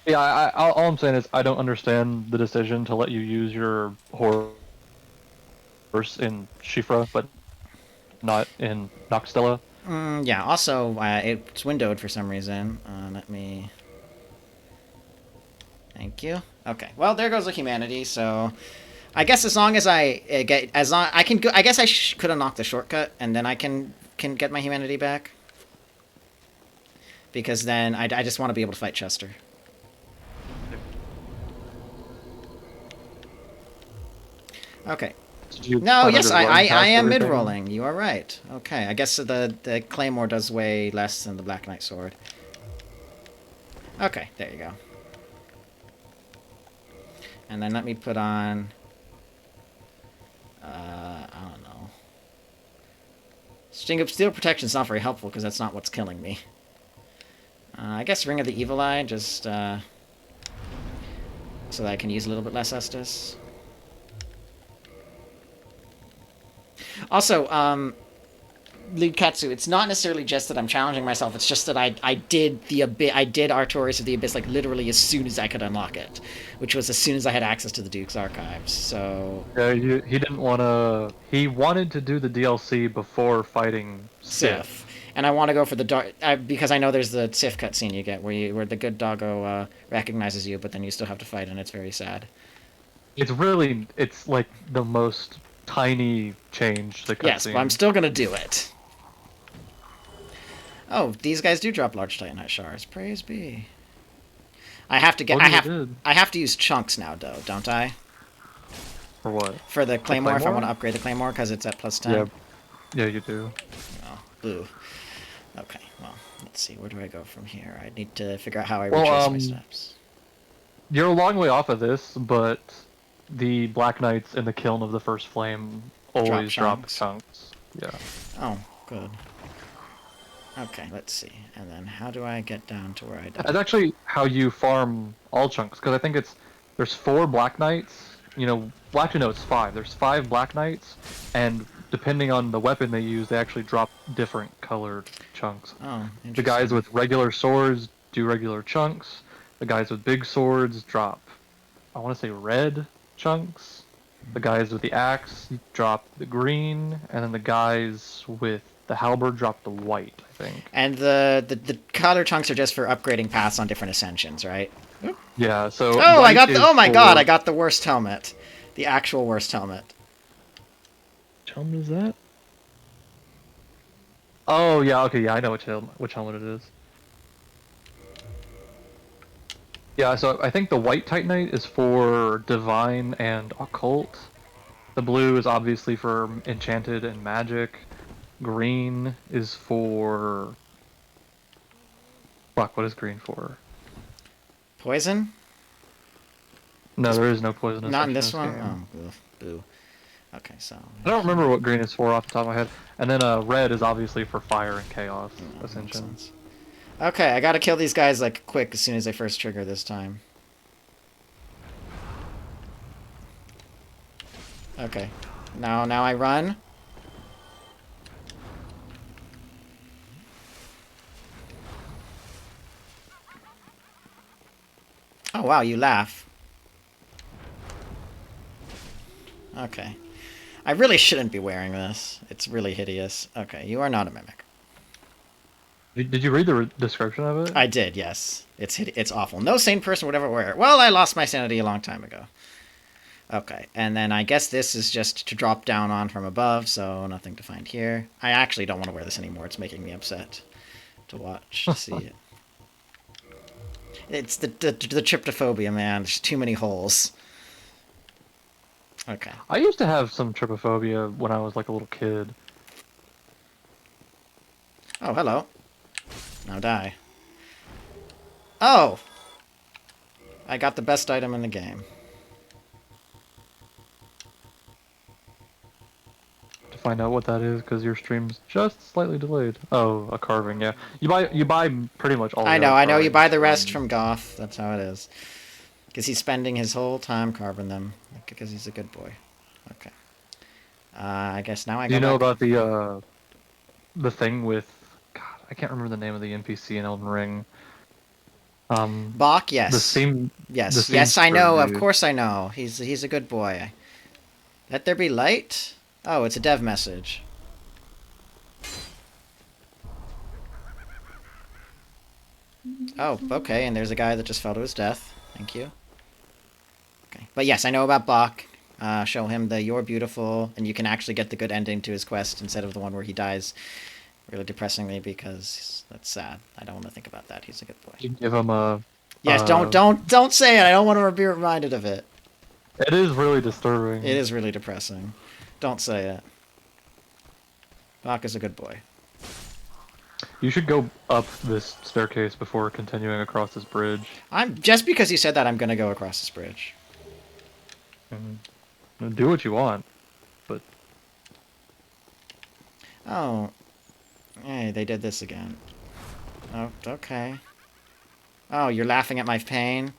Yeah, all I'm saying is I don't understand the decision to let you use your horse in Shifra, but not in Noxtella. Yeah, also, it's windowed for some reason. Let me... Thank you. Okay, well, there goes the humanity, so... I guess as long as I get... I can go... I guess I could unlock the shortcut, and then I can get my humanity back. Because then I just want to be able to fight Chester. Okay. No, yes, I am mid-rolling. You are right. Okay, I guess the Claymore does weigh less than the Black Knight sword. Okay, there you go. And then let me put on... I don't know. Steel Protection's not very helpful because that's not what's killing me. I guess Ring of the Evil Eye, just so that I can use a little bit less Estus. Also, Lead Katsu, it's not necessarily just that I'm challenging myself, it's just that I did I did Artorias of the Abyss like literally as soon as I could unlock it, which was as soon as I had access to the Duke's archives. So Yeah, he didn't want to. He wanted to do the DLC before fighting Sif. Sif. And I want to go for the dark because I know there's the Sif cutscene you get where the good doggo recognizes you, but then you still have to fight, and it's very sad. It's like the most tiny change. The Yes, but I'm cutscene. still gonna do it. Oh, these guys do drop large Titanite shards. Praise be. I have to get. What I did it have. did? I have to use chunks now, though, don't I? For what? For the Claymore, if I Claymore? want to upgrade the Claymore, because it's at +10. Yeah, yeah, you do. Oh, boo. Okay, well, let's see. Where do I go from here? I need to figure out how I Well, retrace my steps. You're a long way off of this, but the Black Knights in the Kiln of the First Flame always drop chunks. Yeah. Oh, good. Okay, let's see. And then how do I get down to where I die? That's actually how you farm all chunks, because I think there's 4 Black Knights. You know, well, actually no, it's 5. There's 5 Black Knights, and depending on the weapon they use, they actually drop different colored chunks. Oh, The guys with regular swords do regular chunks. The guys with big swords drop, I want to say red chunks. The guys with the axe drop the green, and then the guys with the halberd drop the white, I think. And the color chunks are just for upgrading paths on different ascensions, right? Yeah, so Oh, I white got the. is Oh my god, for- I got the worst helmet. The actual worst helmet. Which helmet is that? Oh yeah, okay, yeah, I know which helmet it is. Yeah, so I think the white Titanite is for divine and occult. The blue is obviously for enchanted and magic. Green is for... Fuck, what is green for? Poison? No, there is no poisonous Not in section this game. one? Oh, boo. Okay, so... I don't remember what green is for off the top of my head. And then red is obviously for fire and chaos ascension. Okay, I gotta kill these guys like quick as soon as they first trigger this time. Okay. Now I run. Oh wow, you laugh. Okay. I really shouldn't be wearing this. It's really hideous. Okay, you are not a mimic. Did you read the description of it? I did, yes. It's awful. No sane person would ever wear it. Well, I lost my sanity a long time ago. Okay, and then I guess this is just to drop down on from above, so nothing to find here. I actually don't want to wear this anymore. It's making me upset to watch, to see it. It's the tryptophobia, man. There's too many holes. Okay. I used to have some trypophobia when I was like a little kid. Oh, hello. Now die. Oh! I got the best item in the game. To find out what that is, because your stream's just slightly delayed. Oh, a carving, yeah. You buy pretty much all. I know. You carvings buy the rest from Goth. That's how it is. Because he's spending his whole time carving them. Because he's a good boy. Okay. I guess now I go. Do you know back. about the thing with? God, I can't remember the name of the NPC in Elden Ring. Bach, yes. The same. Yes, the yes, I know. Of dude. course, I know. He's a good boy. Let there be light. Oh, it's a dev message. Oh, okay. And there's a guy that just fell to his death. Thank you. Okay, but yes, I know about Bach. Show him the "You're beautiful," and you can actually get the good ending to his quest instead of the one where he dies. Really depressingly, because that's sad. I don't want to think about that. He's a good boy. You give him a. Yes, don't say it. I don't want to be reminded of it. It is really disturbing. It is really depressing. Don't say it. Bach is a good boy. You should go up this staircase before continuing across this bridge. I'm just because you said that, I'm gonna go across this bridge. And do what you want, but Oh, hey, they did this again. Oh, okay. Oh, you're laughing at my pain?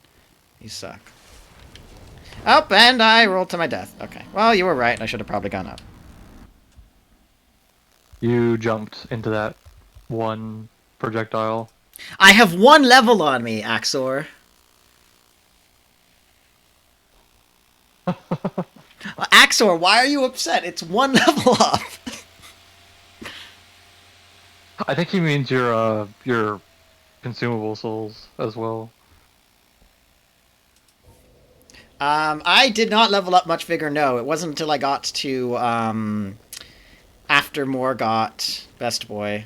You suck. Up, and I rolled to my death. Okay. Well, you were right. I should have probably gone up. You jumped into that one projectile. I have one level on me, Axor. Axor, why are you upset? It's one level up. I think he means your consumable souls as well. I did not level up much vigor. No, it wasn't until I got to after Moore got Best Boy,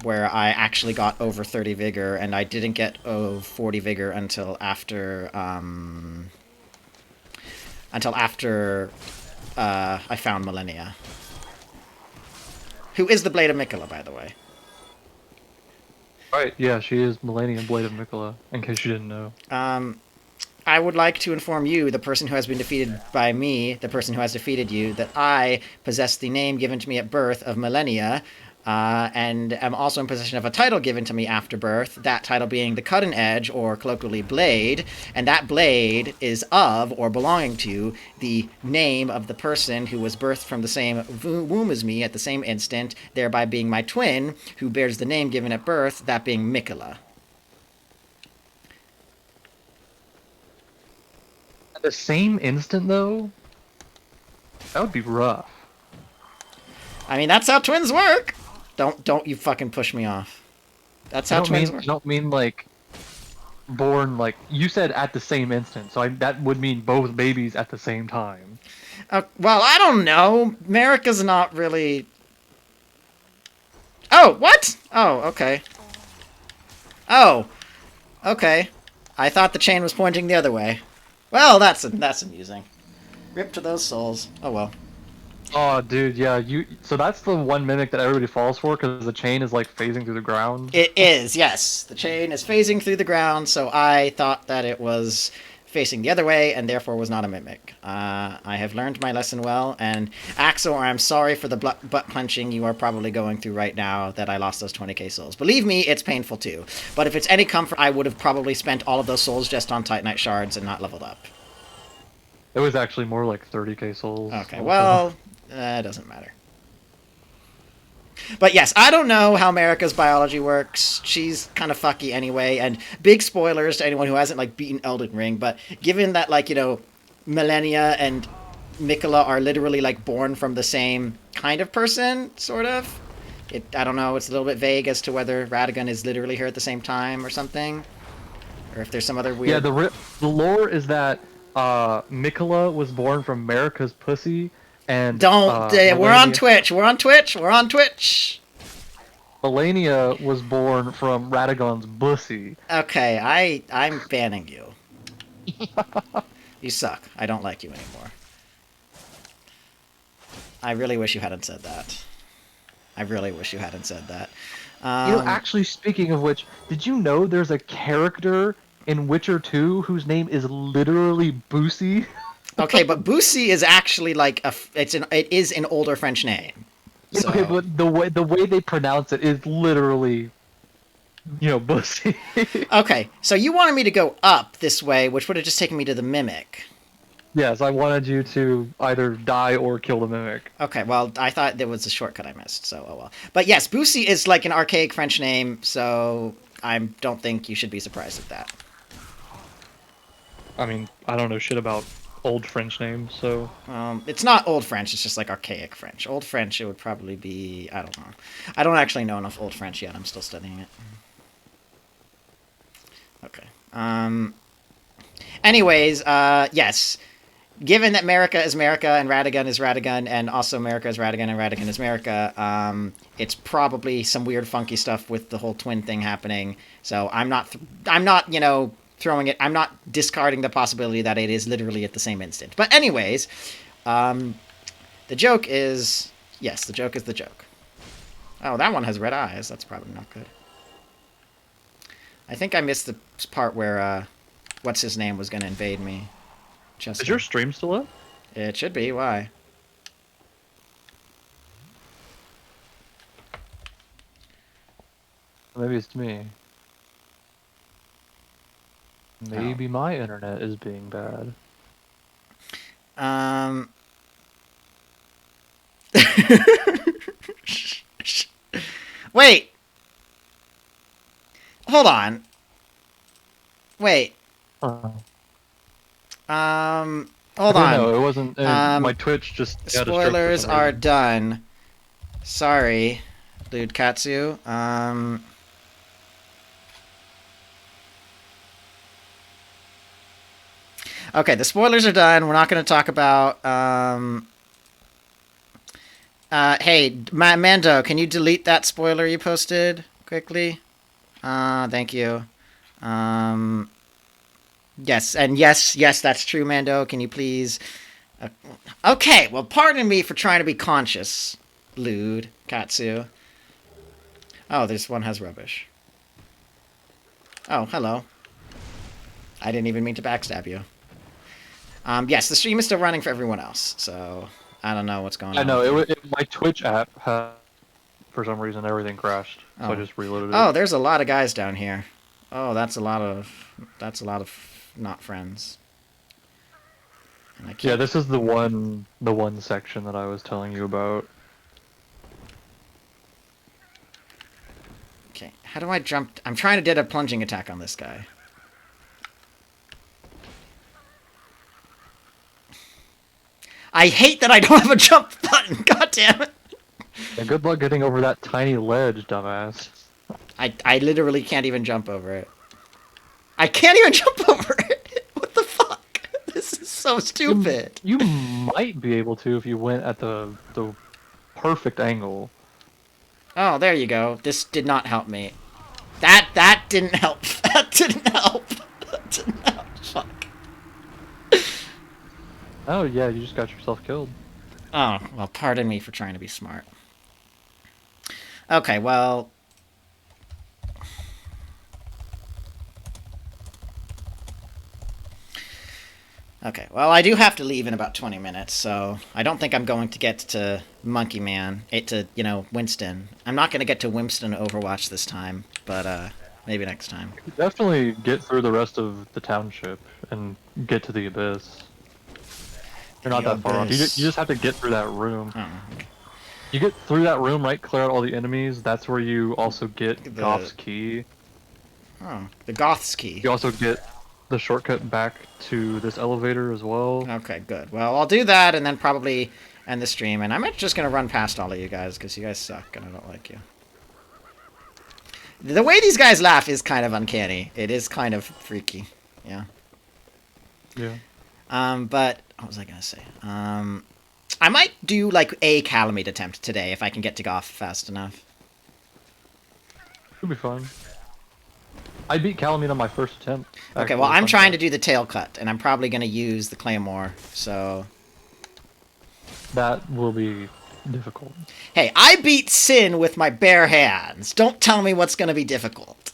where I actually got over 30 vigor, and I didn't get 40 vigor until after I found Millennia, who is the Blade of Mikola, by the way. Right, yeah, she is Millennium Blade of Mikola, in case you didn't know. I would like to inform you, the person who has been defeated by me, the person who has defeated you, that I possess the name given to me at birth of Millennia, and am also in possession of a title given to me after birth, that title being the Cutting Edge, or colloquially Blade, and that blade is of, or belonging to, the name of the person who was birthed from the same womb as me at the same instant, thereby being my twin, who bears the name given at birth, that being Mikola. At the same instant, though, that would be rough. I mean, that's how twins work. Don't you fucking push me off. That's how twins work. I don't mean like born like you said at the same instant. So that would mean both babies at the same time. Well, I don't know. America's not really. Oh, what? Oh, okay. Oh, okay. I thought the chain was pointing the other way. Well, that's amusing. Rip to those souls. Oh well. Oh, dude, yeah, you. So that's the one mimic that everybody falls for because the chain is like phasing through the ground. It is, yes. The chain is phasing through the ground, so I thought that it was facing the other way and therefore was not a mimic. I have learned my lesson well, and Axel, I'm sorry for the butt punching you are probably going through right now that I lost those 20k souls. Believe me, it's painful too. But if it's any comfort, I would have probably spent all of those souls just on Titanite shards and not leveled up. It was actually more like 30k souls. Okay, well, it doesn't matter. But yes, I don't know how America's biology works. She's kind of fucky anyway, and big spoilers to anyone who hasn't like beaten Elden Ring, but given that like, Millennia and Mikola are literally like born from the same kind of person, sort of. I don't know, it's a little bit vague as to whether Radagon is literally here at the same time or something. Or if there's some other weird... Yeah, the lore is that Mikola was born from America's pussy, and we're on Twitch. We're on Twitch. We're on Twitch. Melania was born from Radagon's bussy. Okay, I'm banning you. You suck. I don't like you anymore. I really wish you hadn't said that. I really wish you hadn't said that. Actually, speaking of which, did you know there's a character in Witcher 2 whose name is literally Boosie? Okay, but Boosie is actually like it is an older French name. So. Okay, but the way they pronounce it is literally, Boosie. Okay, so you wanted me to go up this way, which would have just taken me to the Mimic. Yes, I wanted you to either die or kill the Mimic. Okay, well, I thought there was a shortcut I missed, so oh well. But yes, Boosie is like an archaic French name, so I don't think you should be surprised at that. I mean, I don't know shit about old French names, so... It's not Old French, it's just like archaic French. Old French, it would probably be... I don't know. I don't actually know enough Old French yet, I'm still studying it. Okay. Anyways, yes. Given that America is America and Radagon is Radagon, and also America is Radagon and Radagon is America, it's probably some weird funky stuff with the whole twin thing happening. So I'm not, throwing it. I'm not discarding the possibility that it is literally at the same instant. But anyways, the joke is, yes, the joke is the joke. Oh, that one has red eyes. That's probably not good. I think I missed the part where, what's his name was going to invade me. Is your stream still up? It should be. Why? Maybe it's me. Maybe my internet is being bad. Wait. Hold on. Wait. Uh, Hold okay, on. no, it wasn't. My Um, Twitch just had a stroke for spoilers some are reason. done. Sorry, Dude Katsu. Okay, the spoilers are done. We're not going to talk about. Hey, Mando, can you delete that spoiler you posted quickly? Thank you. Um, yes, and yes, that's true, Mando. Can you please? Uh, okay, well, pardon me for trying to be conscious, lewd Katsu. Oh, this one has rubbish. Oh, hello. I didn't even mean to backstab you. Yes, the stream is still running for everyone else, so I don't know what's going I on know with you. my Twitch app had, for some reason, everything crashed, so I Oh, just reloaded it. oh, there's a lot of guys down here. Oh, that's a lot of not friends. And I Yeah, can't. this is the one section that I was telling you about. Okay, how do I jump? I'm trying to get a plunging attack on this guy. I hate that I don't have a jump button. God damn it! Yeah, good luck getting over that tiny ledge, dumbass. I literally can't even jump over it. I can't even jump over it. What the fuck? This is so stupid. You might be able to if you went at the perfect angle. Oh, there you go. This did not help me. That didn't help. That didn't help. That didn't help. Fuck. Oh yeah, you just got yourself killed. Oh, well, pardon me for trying to be smart. Okay, well. Okay, well, I do have to leave in about 20 minutes, so I don't think I'm going to get to Monkey Man, Winston. I'm not going to get to Winston Overwatch this time, but, maybe next time. Definitely get through the rest of the township and get to the abyss. You're not The that far off. You Abyss. just have to get through that room. Oh, okay. You get through that room, right? Clear out all the enemies. That's where you also get The Goth's key. the Goth's key. You also get the shortcut back to this elevator as well. Okay, good. Well, I'll do that and then probably end the stream. And I'm just going to run past all of you guys because you guys suck and I don't like you. The way these guys laugh is kind of uncanny. It is kind of freaky. Yeah. Yeah. But what was I going to say? I might do like a Kalameet attempt today if I can get to Goth fast enough. Should be fun. I beat Kalameet on my first attempt. Okay, well, I'm trying to do the tail cut, and I'm probably going to use the Claymore, so... That will be difficult. Hey, I beat Sin with my bare hands. Don't tell me what's going to be difficult.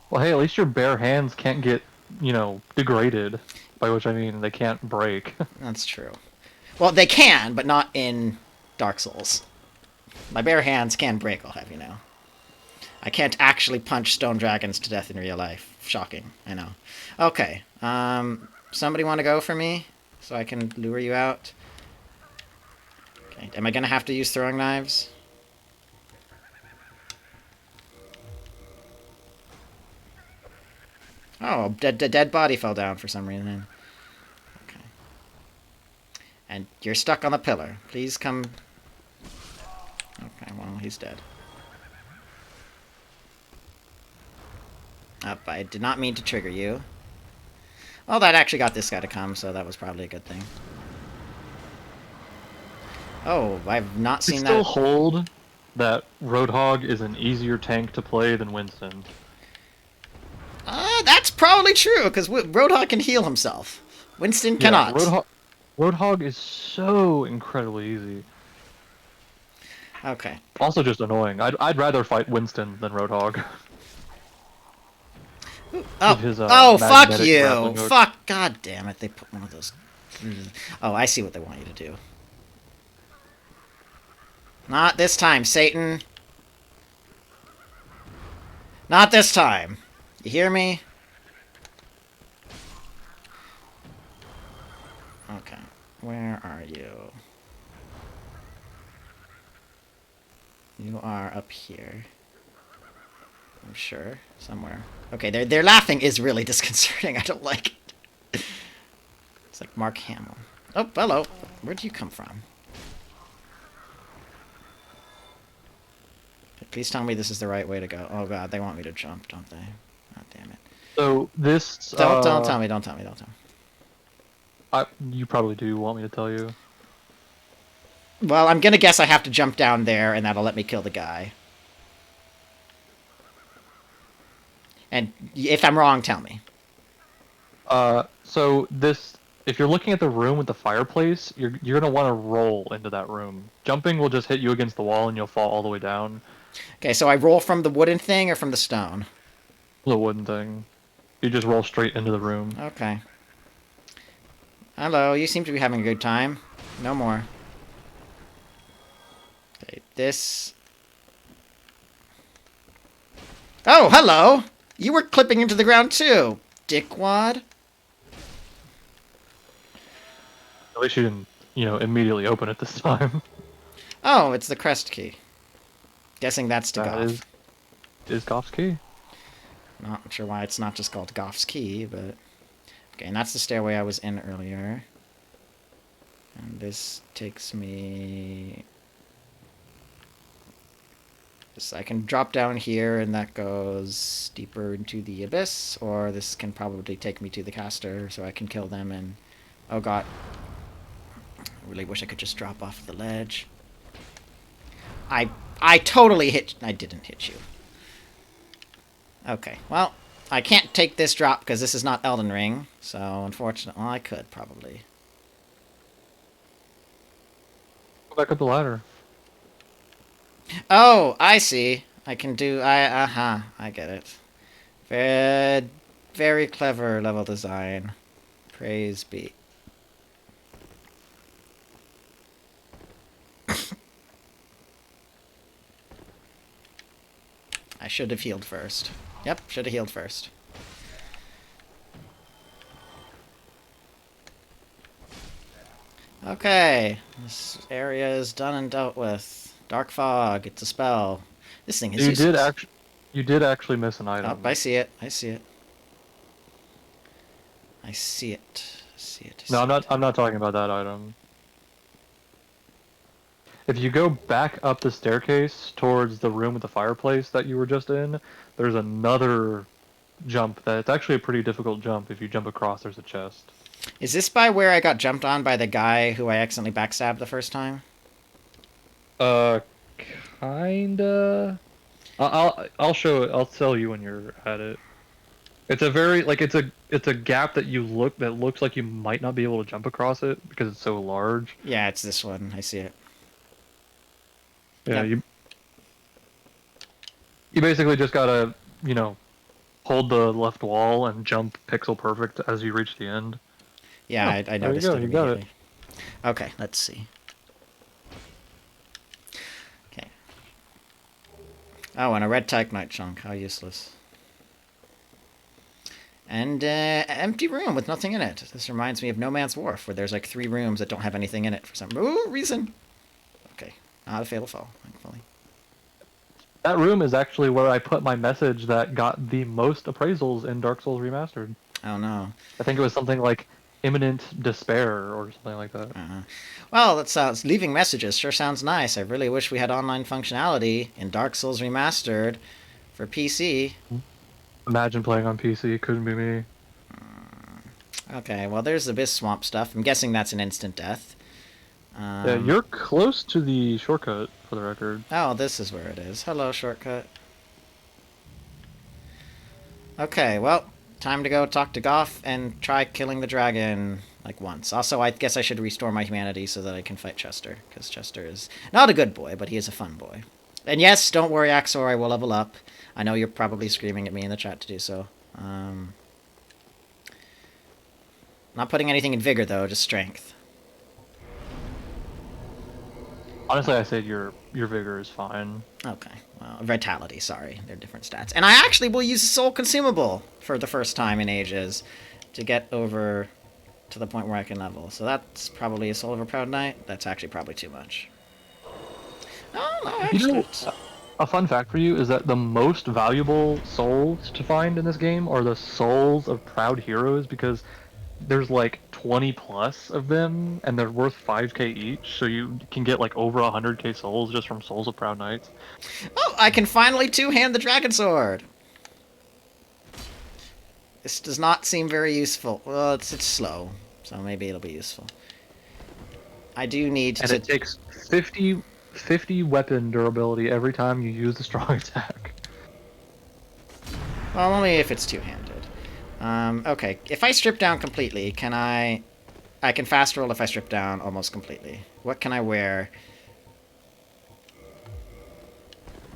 Well, hey, at least your bare hands can't get, degraded. By which I mean they can't break. That's true. Well, they can, but not in Dark Souls. My bare hands can break, I'll have you know. I can't actually punch stone dragons to death in real life. Shocking, I know. Okay, somebody want to go for me? So I can lure you out? Okay, am I going to have to use throwing knives? Oh, dead body fell down for some reason. Okay. And you're stuck on the pillar. Please come... Okay, well, he's dead. Up, I did not mean to trigger you. Well, that actually got this guy to come, so that was probably a good thing. Oh, I've not seen that. I still hold that Roadhog is an easier tank to play than Winston. That's probably true, because Roadhog can heal himself. Winston cannot. Yeah, Roadhog is so incredibly easy. Okay. Also just annoying. I'd rather fight Winston than Roadhog. Oh, His, fuck magnetic you. grappling hook. Fuck, god damn it. They put one of those... Oh, I see what they want you to do. Not this time, Satan. Not this time. You hear me? Okay. Where are you? You are up here. I'm sure. Somewhere. Okay, their laughing is really disconcerting. I don't like it. It's like Mark Hamill. Oh, hello. Where'd you come from? Please tell me this is the right way to go. Oh god, they want me to jump, don't they? God damn it. So this. Don't tell me, don't tell me, don't tell me. You probably do want me to tell you. Well, I'm gonna guess I have to jump down there, and that'll let me kill the guy. And if I'm wrong, tell me. So this. If you're looking at the room with the fireplace, you're gonna want to roll into that room. Jumping will just hit you against the wall, and you'll fall all the way down. Okay, so I roll from the wooden thing or from the stone? The wooden thing. You just roll straight into the room. Okay. Hello, you seem to be having a good time. No more. Okay, this... Oh, hello! You were clipping into the ground too, dickwad. At least you didn't, immediately open it this time. Oh, it's the crest key. Guessing that's to That Goff. is Goff's key. Not sure why it's not just called Goff's key, but... Okay, and that's the stairway I was in earlier. And this takes me... I can drop down here, and that goes deeper into the abyss, or this can probably take me to the caster, so I can kill them, and... Oh god. I really wish I could just drop off the ledge. I totally hit... I didn't hit you. Okay, well, I can't take this drop because this is not Elden Ring, so unfortunately... Well, I could, probably. Go back up the ladder. Oh, I see. I can do... I get it. Very, very clever level design. Praise be. I should have healed first. Yep, should have healed first. Okay, this area is done and dealt with. Dark fog, it's a spell. This thing is useless. You did actually miss an item. Oh, I see it. I see it. I see it. I see it. No, I'm not talking about that item. If you go back up the staircase towards the room with the fireplace that you were just in, there's another jump that's actually a pretty difficult jump. If you jump across, there's a chest. Is this by where I got jumped on by the guy who I accidentally backstabbed the first time? Kinda. I'll show it. I'll tell you when you're at it. It's a very it's a gap that looks like you might not be able to jump across it because it's so large. Yeah, it's this one. I see it. Yeah, Yep. you basically just gotta, hold the left wall and jump pixel perfect as you reach the end. Yeah, Oh, I there you noticed go, it you got it. immediately. Okay, let's see. Okay. Oh, and a red Titanite chunk. How useless. And empty room with nothing in it. This reminds me of No Man's Wharf, where there's like 3 rooms that don't have anything in it for some reason. Okay, not a fatal fall, thankfully. That room is actually where I put my message that got the most appraisals in Dark Souls Remastered. Oh no. I think it was something like imminent despair or something like that. Well, that sounds... Leaving messages sure sounds nice. I really wish we had online functionality in Dark Souls Remastered for PC. Imagine playing on PC, it couldn't be me. Okay, well, there's Abyss Swamp stuff. I'm guessing that's an instant death. Yeah, you're close to the shortcut, for the record. Oh, this is where it is. Hello, shortcut. Okay, well, time to go talk to Goff and try killing the dragon, like, once. Also, I guess I should restore my humanity so that I can fight Chester, because Chester is not a good boy, but he is a fun boy. And yes, don't worry, Axor, I will level up. I know you're probably screaming at me in the chat to do so. Not putting anything in vigor, though, just strength. Honestly, I said your vigor is fine. Okay, well, vitality, sorry. They're different stats. And I actually will use a soul consumable for the first time in ages to get over to the point where I can level. So that's probably a soul of a proud knight. That's actually probably too much. Oh no, You actually. know, a fun fact for you is that the most valuable souls to find in this game are the souls of proud heroes because there's like 20 plus of them and they're worth 5k each, so you can get like over 100k souls just from souls of proud knights. Oh, I can finally two-hand the dragon sword. This does not seem very useful. Well, it's slow, so maybe it'll be useful. I do need And to... it takes 50 weapon durability every time you use the strong attack. Well, only if it's two-handed. Okay, if I strip down completely, can I... I can fast roll if I strip down almost completely. What can I wear?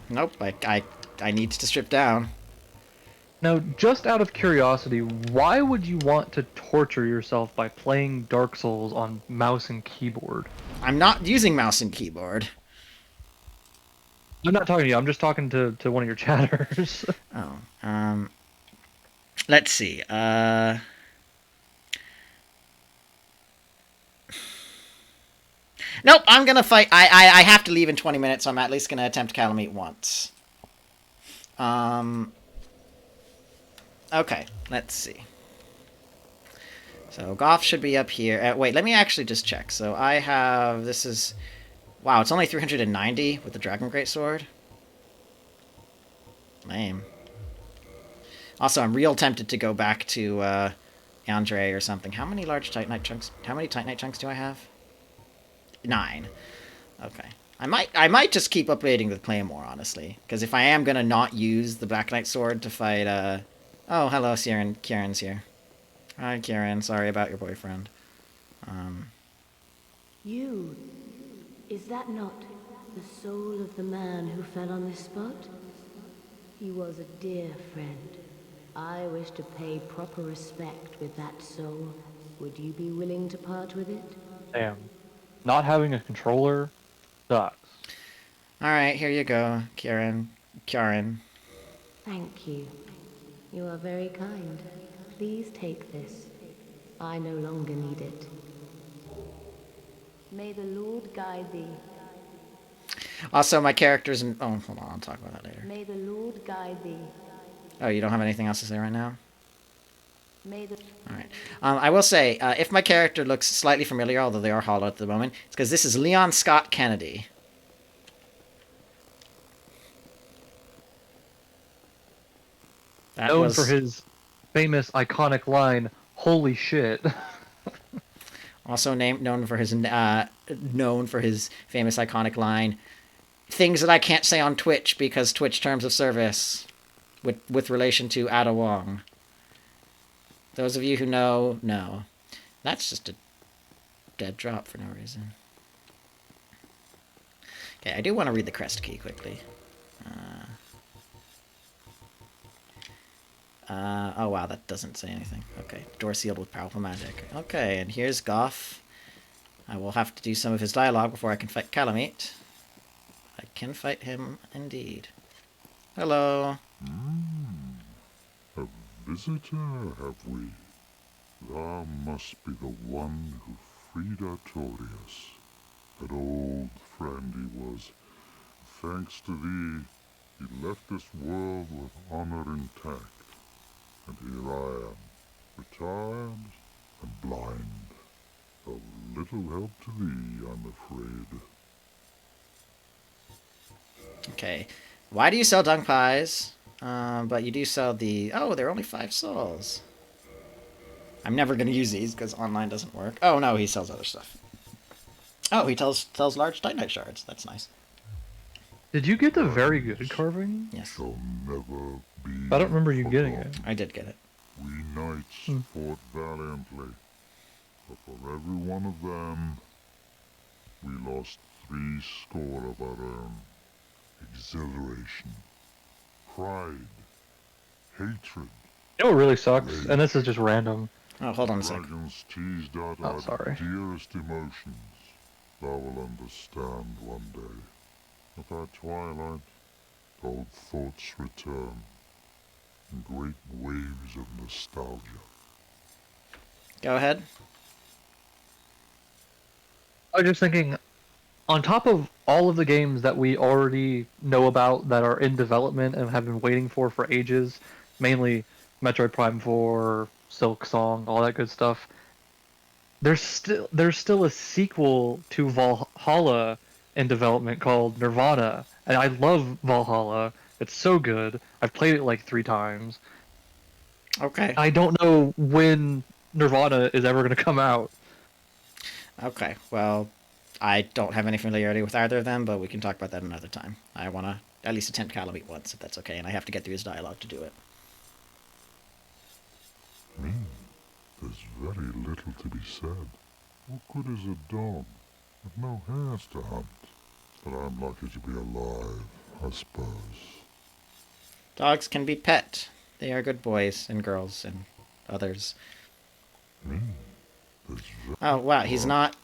Nope, I need to strip down. Now, just out of curiosity, why would you want to torture yourself by playing Dark Souls on mouse and keyboard? I'm not using mouse and keyboard. I'm not talking to you, I'm just talking to one of your chatters. Oh, let's see. Nope, I'm gonna fight. I have to leave in 20 minutes, so I'm at least gonna attempt Kalameet once. Okay, let's see. So Goff should be up here. Wait, let me actually just check. So I have... This is... Wow, it's only 390 with the Dragon Greatsword. Lame. Also, I'm real tempted to go back to Andre or something. How many large Titanite chunks? How many Titanite chunks do I have? 9. Okay. I might just keep upgrading the Claymore, honestly. Because if I am gonna not use the Black Knight Sword to fight, Oh, hello, Kieran. Kieran's here. Hi, Kieran. Sorry about your boyfriend. You, is that not the soul of the man who fell on this spot? He was a dear friend. I wish to pay proper respect with that soul. Would you be willing to part with it? Damn. Not having a controller sucks. Alright, here you go, Kieran. Kieran. Thank you. You are very kind. Please take this. I no longer need it. May the Lord guide thee. Also, my character's in... Oh, hold on, I'll talk about that later. May the Lord guide thee. Oh, you don't have anything else to say right now? May the... Alright. I will say, if my character looks slightly familiar, although they are hollow at the moment, it's because this is Leon Scott Kennedy. That Known was... for his famous iconic line, "Holy shit." Also known for his famous iconic line, "Things that I can't say on Twitch because Twitch terms of service," with relation to Ada Wong. Those of you who know. That's just a dead drop for no reason. Okay, I do want to read the crest key quickly. Oh wow, that doesn't say anything. Okay, door sealed with powerful magic. Okay, and here's Goff. I will have to do some of his dialogue before I can fight Kalameet. I can fight him indeed. Hello. A visitor, have we? Thou must be the one who freed Artorias. An old friend he was. Thanks to thee, he left this world with honor intact. And here I am, retired and blind. Of little help to thee, I'm afraid. Okay. Why do you sell dung pies? But you do sell the... Oh, they're only 5 souls. I'm never going to use these because online doesn't work. Oh, no, he sells other stuff. Oh, he sells large Titanite shards. That's nice. Did you get the very good carving? Yes. Shall never be I don't remember you getting it. I did get it. We knights fought valiantly, but for every one of them, we lost 80 of our own. Exhilaration, pride, hatred. You know what really sucks? And this is just random. Oh, hold on a sec. Dragons teased out Oh, our sorry. dearest emotions. Thou will understand one day. At our twilight, old thoughts return in great waves of nostalgia. Go ahead. I was just thinking, on top of all of the games that we already know about that are in development and have been waiting for ages, mainly Metroid Prime 4, Silk Song, all that good stuff. There's still a sequel to Valhalla in development called Nirvana, and I love Valhalla. It's so good. I've played it like 3 times. Okay. I don't know when Nirvana is ever going to come out. Okay. Well, I don't have any familiarity with either of them, but we can talk about that another time. I want to at least attempt Kalameet once, if that's okay, and I have to get through his dialogue to do it. Me, there's very little to be said. What good is a dog with no hairs to hunt? But I'm lucky to be alive, I suppose. Dogs can be pet. They are good boys and girls and others. Me, there's Oh, wow, he's not...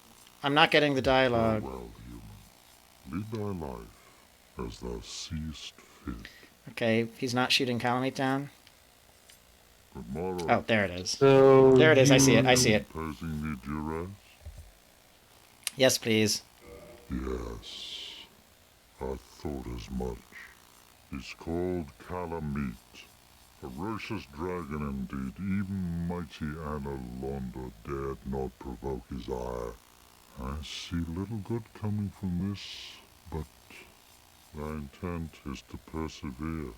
I'm not getting the dialogue. farewell, human. Lead thy life as thou seest fit. Okay, he's not shooting Kalameet down. Good morrow. Oh, there it is. So There it is, I see it, I see it. Imposing me duress? Yes, please. Yes, I thought as much. He's called Kalameet. Ferocious dragon indeed. Even mighty Anna Londa dared not provoke his ire. I see little good coming from this, but thy intent is to persevere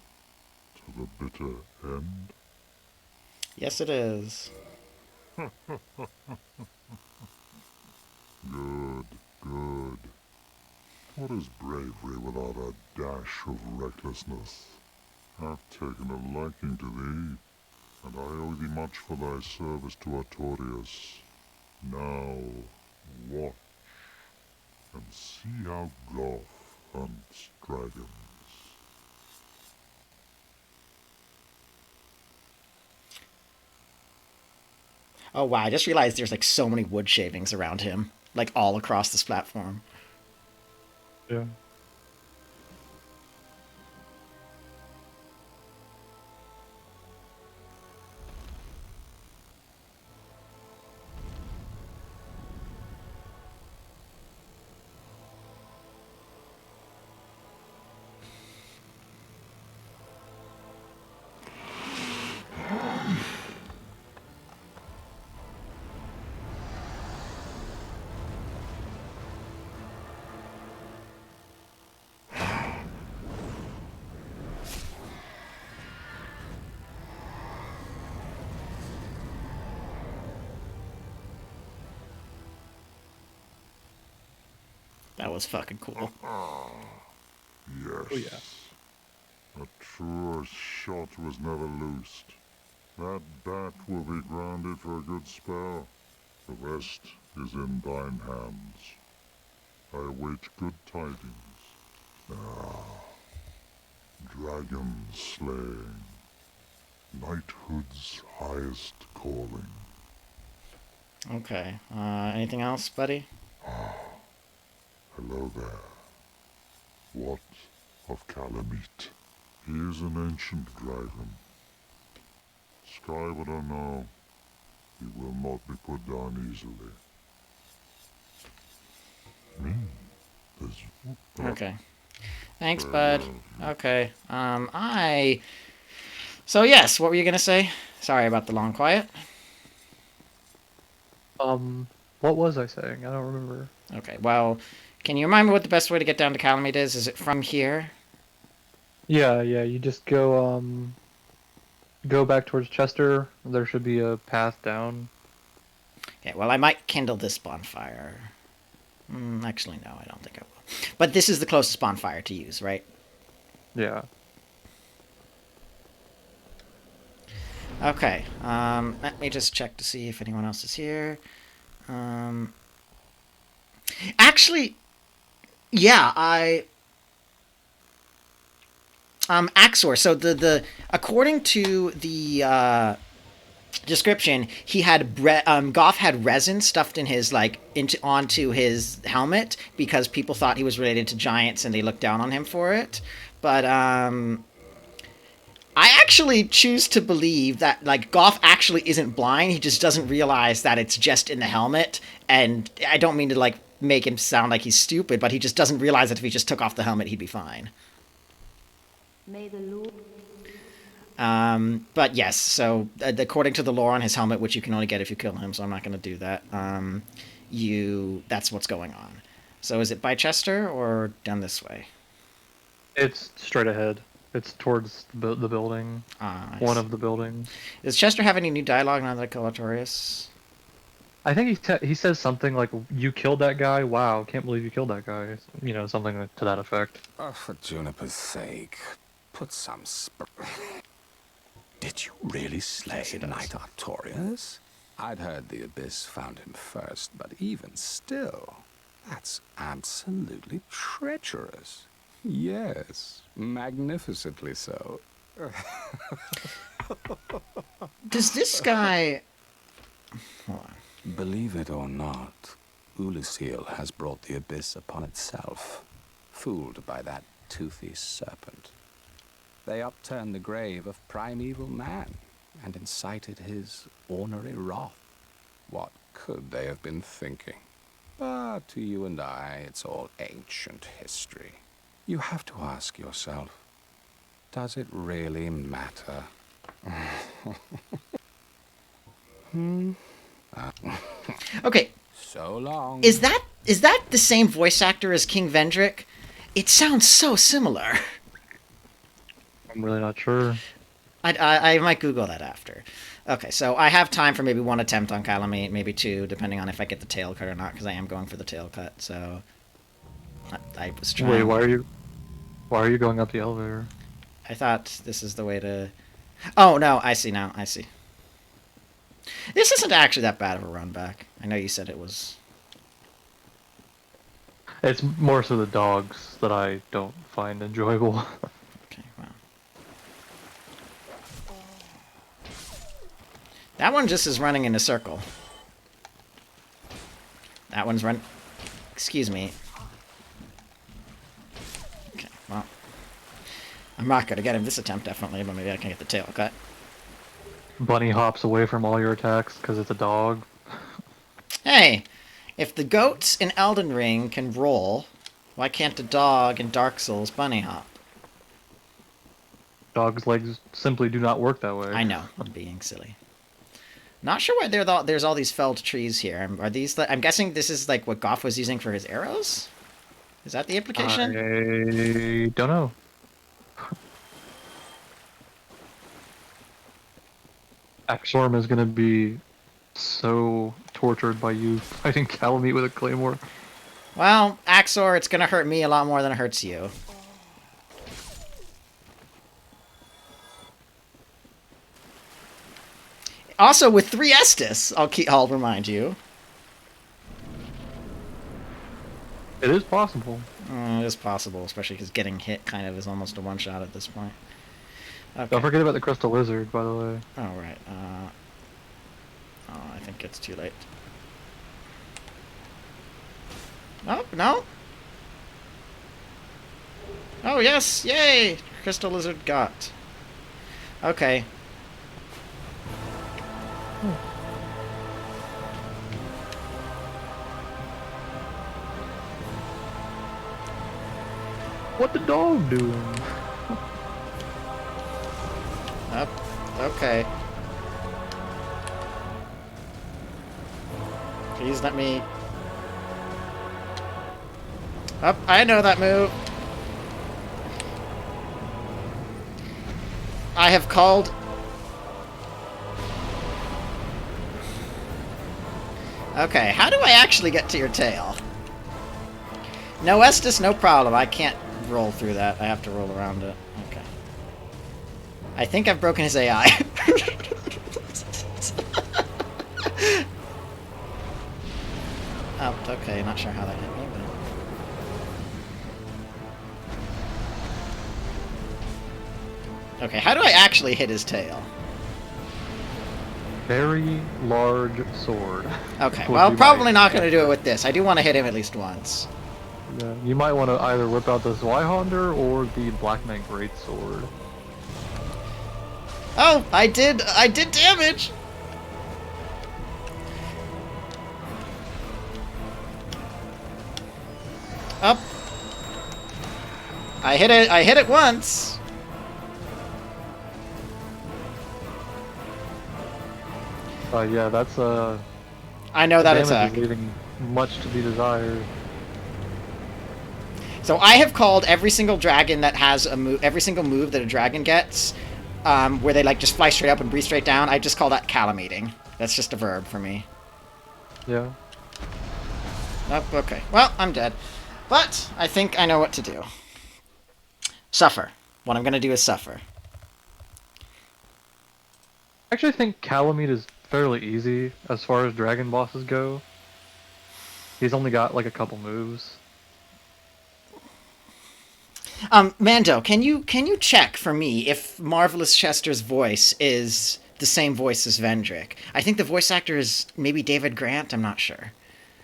to the bitter end. Yes, it is. Good, good. What is bravery without a dash of recklessness? I've taken a liking to thee, and I owe thee much for thy service to Artorias. Now, watch, and see how Goth hunts dragons. Oh, wow, I just realized there's like so many wood shavings around him. Like all across this platform. yeah. That was fucking cool. Yes. Oh, yeah. A truer shot was never loosed. That bat will be grounded for a good spell. The rest is in thine hands. I await good tidings. Ah, dragon slaying. Knighthood's highest calling. Okay. Anything else, buddy? Hello there. What of Kalameet? He is an ancient dragon. Skyward or no, he will not be put down easily. There's... Okay. Thanks, bud. Okay. So, yes, what were you gonna say? Sorry about the long quiet. What was I saying? I don't remember. Okay, well, can you remind me what the best way to get down to Kalameet is? Is it from here? Yeah, yeah. You just go back towards Chester. There should be a path down. Okay, well, I might kindle this bonfire. Actually, no, I don't think I will. But this is the closest bonfire to use, right? Yeah. Okay, let me just check to see if anyone else is here. Actually, yeah, Axor, so according to the, description, he had Goff had resin stuffed in his onto his helmet because people thought he was related to giants and they looked down on him for it. But I actually choose to believe that Goff actually isn't blind. He just doesn't realize that it's just in the helmet. And I don't mean to make him sound like he's stupid, but he just doesn't realize that if he just took off the helmet, he'd be fine. May the Lord... But yes, so according to the lore on his helmet, which you can only get if you kill him, so I'm not going to do that, that's what's going on. So is it by Chester or down this way? It's straight ahead. It's towards the building. One of the buildings. Does Chester have any new dialogue now that I kill Artorias? I think he says something like, "You killed that guy. Wow, can't believe you killed that guy." You know, something to that effect. Oh, for Juniper's sake, put some Did you really slay Knight Artorias? I'd heard the Abyss found him first, but even still, that's absolutely treacherous. Yes, magnificently so. Does this guy... Hold on. Believe it or not, Ulusil has brought the Abyss upon itself, fooled by that toothy serpent. They upturned the grave of primeval man and incited his ornery wrath. What could they have been thinking? But to you and I, it's all ancient history. You have to ask yourself, does it really matter? Okay. So long. Is that the same voice actor as King Vendrick? It sounds so similar. I'm really not sure. I might Google that after. Okay, so I have time for maybe one attempt on Kalameet, maybe two, depending on if I get the tail cut or not, because I am going for the tail cut, so... I was trying... Wait, why are you going up the elevator? I thought this is the way to... Oh, no, I see now, I see. This isn't actually that bad of a run back. I know you said it was... It's more so the dogs that I don't find enjoyable. Okay, wow. That one just is running in a circle. That one's run... Excuse me. Okay, well... I'm not gonna get him this attempt, definitely, but maybe I can get the tail cut. Bunny hops away from all your attacks because it's a dog. Hey! If the goats in Elden Ring can roll, why can't a dog in Dark Souls bunny hop? Dogs' legs simply do not work that way. I know, I'm being silly. Not sure why there's all these felled trees here. Are these... I'm guessing this is like what Goff was using for his arrows? Is that the implication? I don't know. Axorm is gonna be so tortured by you fighting Kalameet with a claymore. Well, Axor, it's gonna hurt me a lot more than it hurts you. Also, with 3 Estus, I'll remind you. It is possible. It is possible, especially because getting hit kind of is almost a one-shot at this point. Okay. Don't forget about the Crystal Lizard, by the way. Oh, right. Oh, I think it's too late. Oh, no? Oh, yes! Yay! Crystal Lizard got. Okay. What the dog doing? Up. Okay. Please let me... Up. I know that move. I have called... Okay, how do I actually get to your tail? No Estus, no problem. I can't roll through that. I have to roll around it. Okay. I think I've broken his AI. Oh, okay. Not sure how that hit me, but... Okay, how do I actually hit his tail? Very large sword. Okay, well, probably not going to do it with this. I do want to hit him at least once. Yeah, you might want to either whip out the Zweihander or the Black Knight Greatsword. Oh, I did damage! I hit it. I hit it once. Yeah, that's I know that damage attack. is leaving much to be desired. So I have called every single dragon that has a move, every single move that a dragon gets, where they like just fly straight up and breathe straight down. I just call that Kalameeting. That's just a verb for me. Yeah. Oh, okay. Well, I'm dead. But I think I know what to do. Suffer. What I'm gonna do is suffer. I actually think Kalameet is fairly easy as far as dragon bosses go. He's only got like a couple moves. Mando, can you check for me if Marvelous Chester's voice is the same voice as Vendrick? I think the voice actor is maybe David Grant. I'm not sure.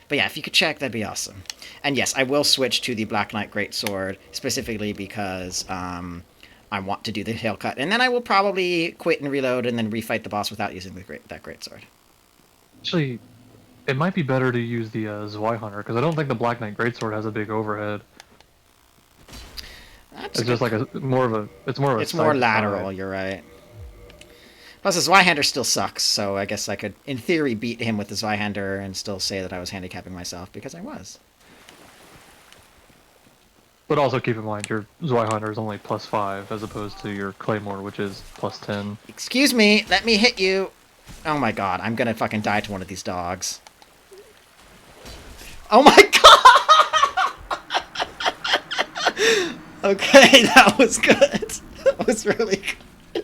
But yeah, if you could check, that'd be awesome. And yes, I will switch to the Black Knight Greatsword, specifically because I want to do the tail cut. And then I will probably quit and reload and then refight the boss without using that Greatsword. Actually, it might be better to use the Zweihunter, because I don't think the Black Knight Greatsword has a big overhead. That's It's just like it's more of a It's more lateral, you're right. Plus, the Zweihander still sucks, so I guess I could, in theory, beat him with the Zweihander and still say that I was handicapping myself, because I was. But also keep in mind, your Zweihunter is only +5 as opposed to your Claymore, which is +10. Excuse me, let me hit you! Oh my god, I'm gonna fucking die to one of these dogs. Oh my god! Okay, that was good. That was really good.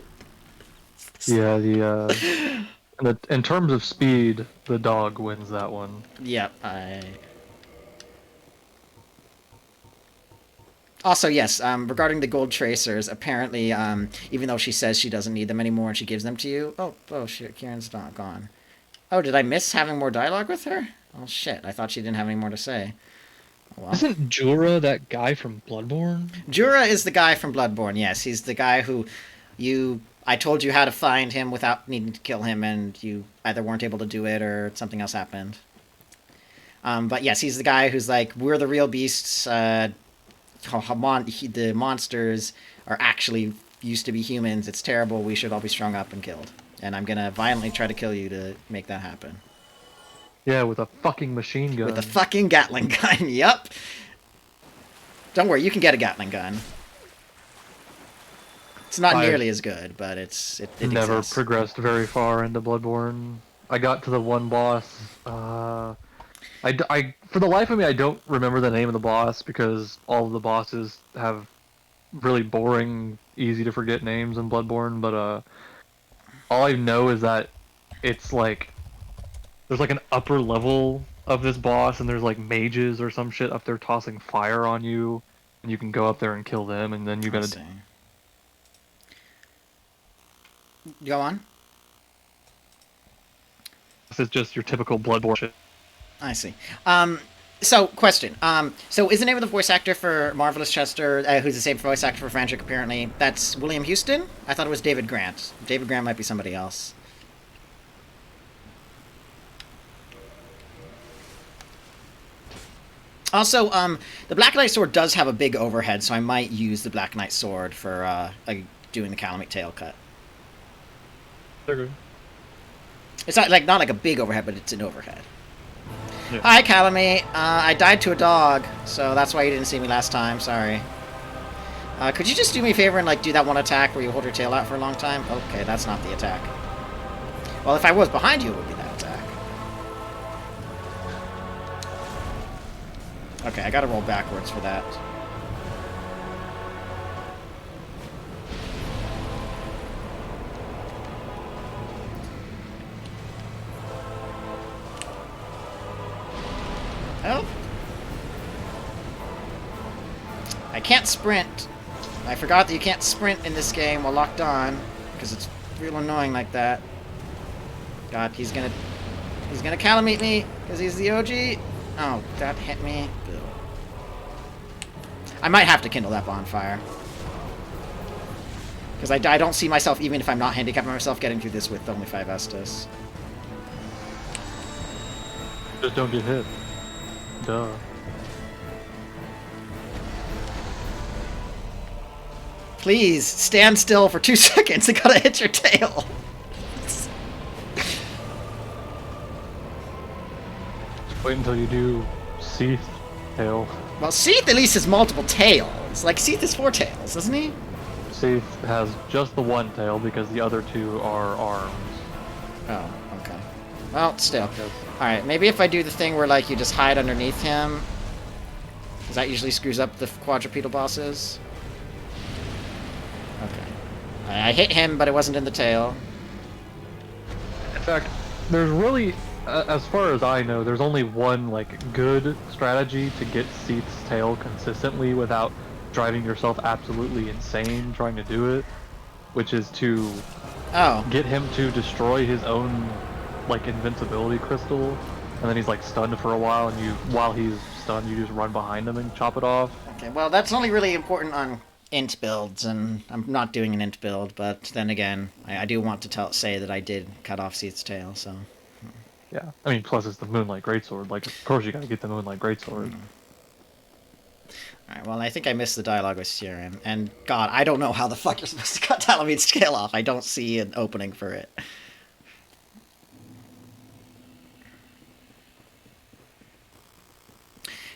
Yeah, in terms of speed, the dog wins that one. Yep, Also, yes, regarding the gold tracers, apparently, even though she says she doesn't need them anymore and she gives them to you... Oh shit, Kieran's not gone. Oh, did I miss having more dialogue with her? Oh shit, I thought she didn't have any more to say. Oh, well. Isn't Jura that guy from Bloodborne? Jura is the guy from Bloodborne, yes. He's the guy who I told you how to find him without needing to kill him, and you either weren't able to do it or something else happened. But yes, he's the guy who's like, we're the real beasts, the monsters are actually used to be humans, it's terrible, we should all be strung up and killed. And I'm gonna violently try to kill you to make that happen. Yeah, with a fucking machine gun. With a fucking Gatling gun, yep! Don't worry, you can get a Gatling gun. It's not nearly as good, but it never exists. progressed very far into Bloodborne. I got to the one boss. For the life of me, I don't remember the name of the boss because all of the bosses have really boring, easy to forget names in Bloodborne. But all I know is that it's like there's like an upper level of this boss, and there's like mages or some shit up there tossing fire on you, and you can go up there and kill them, and then you gotta. Go on. This is just your typical Bloodborne shit. I see. So, question. So is the name of the voice actor for Marvelous Chester, who's the same voice actor for Frantic, apparently, that's William Houston? I thought it was David Grant. David Grant might be somebody else. Also, the Black Knight Sword does have a big overhead, so I might use the Black Knight Sword for doing the Kalameet tail cut. Okay. It's not like a big overhead, but it's an overhead. Yeah. Hi, Kalameet. I died to a dog, so that's why you didn't see me last time. Sorry. Could you just do me a favor and like do that one attack where you hold your tail out for a long time? Okay, that's not the attack. Well, if I was behind you, it would be that attack. Okay, I gotta roll backwards for that. Help! I can't sprint. I forgot that you can't sprint in this game while locked on, because it's real annoying like that. God, he's gonna Kalameet me, because he's the OG. Oh, that hit me. Ew. I might have to kindle that bonfire. Because I don't see myself, even if I'm not handicapping myself, getting through this with only 5 Estus. Just don't get hit. Duh. Please, stand still for 2 seconds. I gotta hit your tail. Wait until you do Seath tail. Well, Seath at least has multiple tails. Like, Seath has 4 tails, doesn't he? Seath has just the one tail because the other 2 are arms. Oh, okay. Well, still. Alright, maybe if I do the thing where, like, you just hide underneath him. Because that usually screws up the quadrupedal bosses. Okay. I hit him, but it wasn't in the tail. In fact, there's really, as far as I know, there's only one like good strategy to get Seath's tail consistently without driving yourself absolutely insane trying to do it, which is to get him to destroy his own like invincibility crystal, and then he's like stunned for a while, and while he's stunned, you just run behind him and chop it off. Okay, well, that's only really important on int builds, and I'm not doing an int build, but then again, I do want to say that I did cut off Seath's tail, so... Yeah, I mean, plus it's the Moonlight Greatsword. Like, of course you gotta get the Moonlight Greatsword. Alright, well, I think I missed the dialogue with Siren, and God, I don't know how the fuck you're supposed to cut Kalameet's tail off. I don't see an opening for it.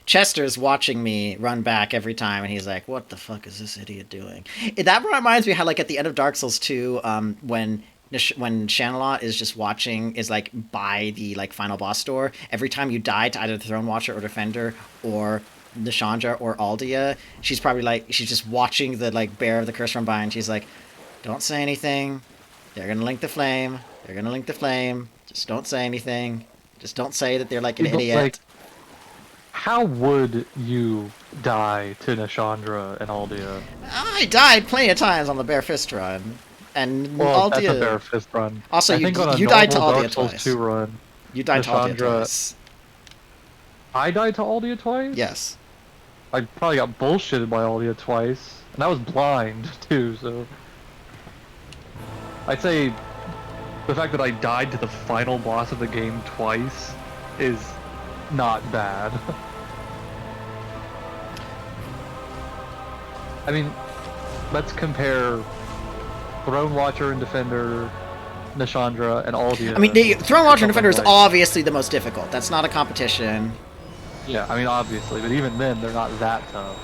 Chester's watching me run back every time, and he's like, what the fuck is this idiot doing? That reminds me how, like, at the end of Dark Souls 2, when Shanalot is just watching, is, like, by the, like, final boss door, every time you die to either the Throne Watcher or Defender, or Nishandra or Aldia, she's probably, like, she's just watching the, like, Bear of the Curse run by, and she's like, don't say anything, they're gonna link the flame, just don't say anything, just don't say that they're, like, an idiot. Like, how would you die to Nishandra and Aldia? I died plenty of times on the Bare Fist run. And well, Aldia... that's a Bare Fist run. Also, I think on a you died to normal Aldia Dark Souls twice. 2 run, You died to Aldia twice. I died to Aldia twice? Yes. I probably got bullshitted by Aldia twice. And I was blind, too, so... I'd say the fact that I died to the final boss of the game twice is not bad. I mean, let's compare Throne Watcher and Defender, Nishandra, and Aldia. I mean, the Throne Watcher and Defender is obviously the most difficult. That's not a competition. Yeah, I mean, obviously, but even then, they're not that tough.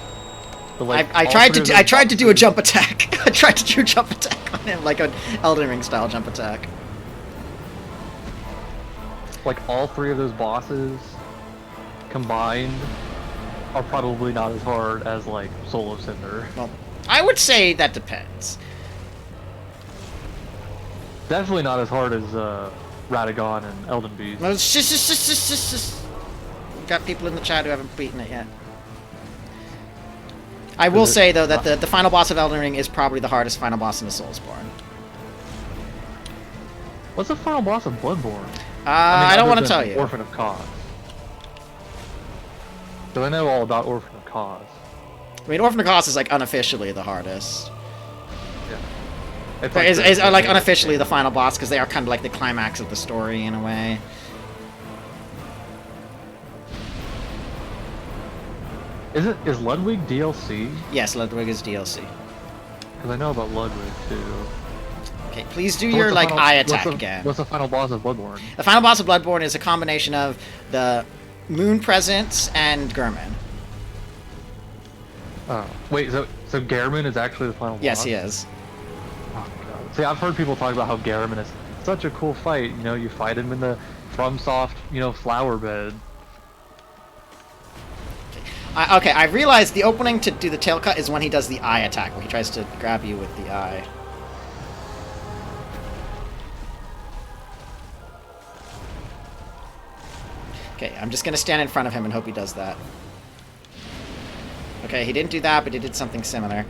But, I like, tried to do a jump attack. I tried to do a jump attack on him, like an Elden Ring style jump attack. Like, all 3 of those bosses combined are probably not as hard as, like, Soul of Cinder. Well, I would say that depends. Definitely not as hard as Radagon and Elden Beast. No, got people in the chat who haven't beaten it yet. I will say, though, that the final boss of Elden Ring is probably the hardest final boss in the Soulsborne. What's the final boss of Bloodborne? I don't want to tell you. Orphan of Cause. Because I know all about Orphan of Cause. I mean, Orphan of Cause is, like, unofficially the hardest. Yeah. It's like, unofficially the final boss, because they are kind of like the climax of the story, in a way. Is Ludwig DLC? Yes, Ludwig is DLC. Because I know about Ludwig, too. Okay, please do So your, like, final, eye attack again. What's the final boss of Bloodborne? The final boss of Bloodborne is a combination of the Moon Presence and Gurman. Oh. Wait, so Gehrman is actually the final boss? Yes, he is. Oh, God. See, I've heard people talk about how Gehrman is such a cool fight. You know, you fight him in the FromSoft, flower bed. Okay, I realized the opening to do the tail cut is when he does the eye attack, where he tries to grab you with the eye. Okay, I'm just gonna stand in front of him and hope he does that. Okay, he didn't do that, but he did something similar.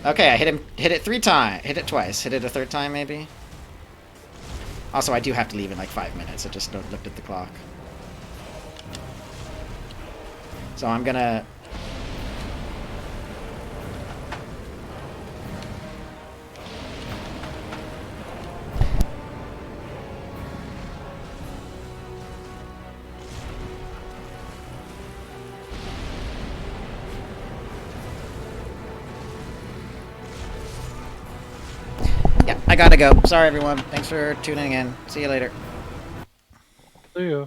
Okay, I hit it 3 times. Hit it twice. Hit it a 3rd time, maybe? Also, I do have to leave in like 5 minutes. I just looked at the clock. So I'm gonna... I gotta go. Sorry, everyone. Thanks for tuning in. See you later. See ya.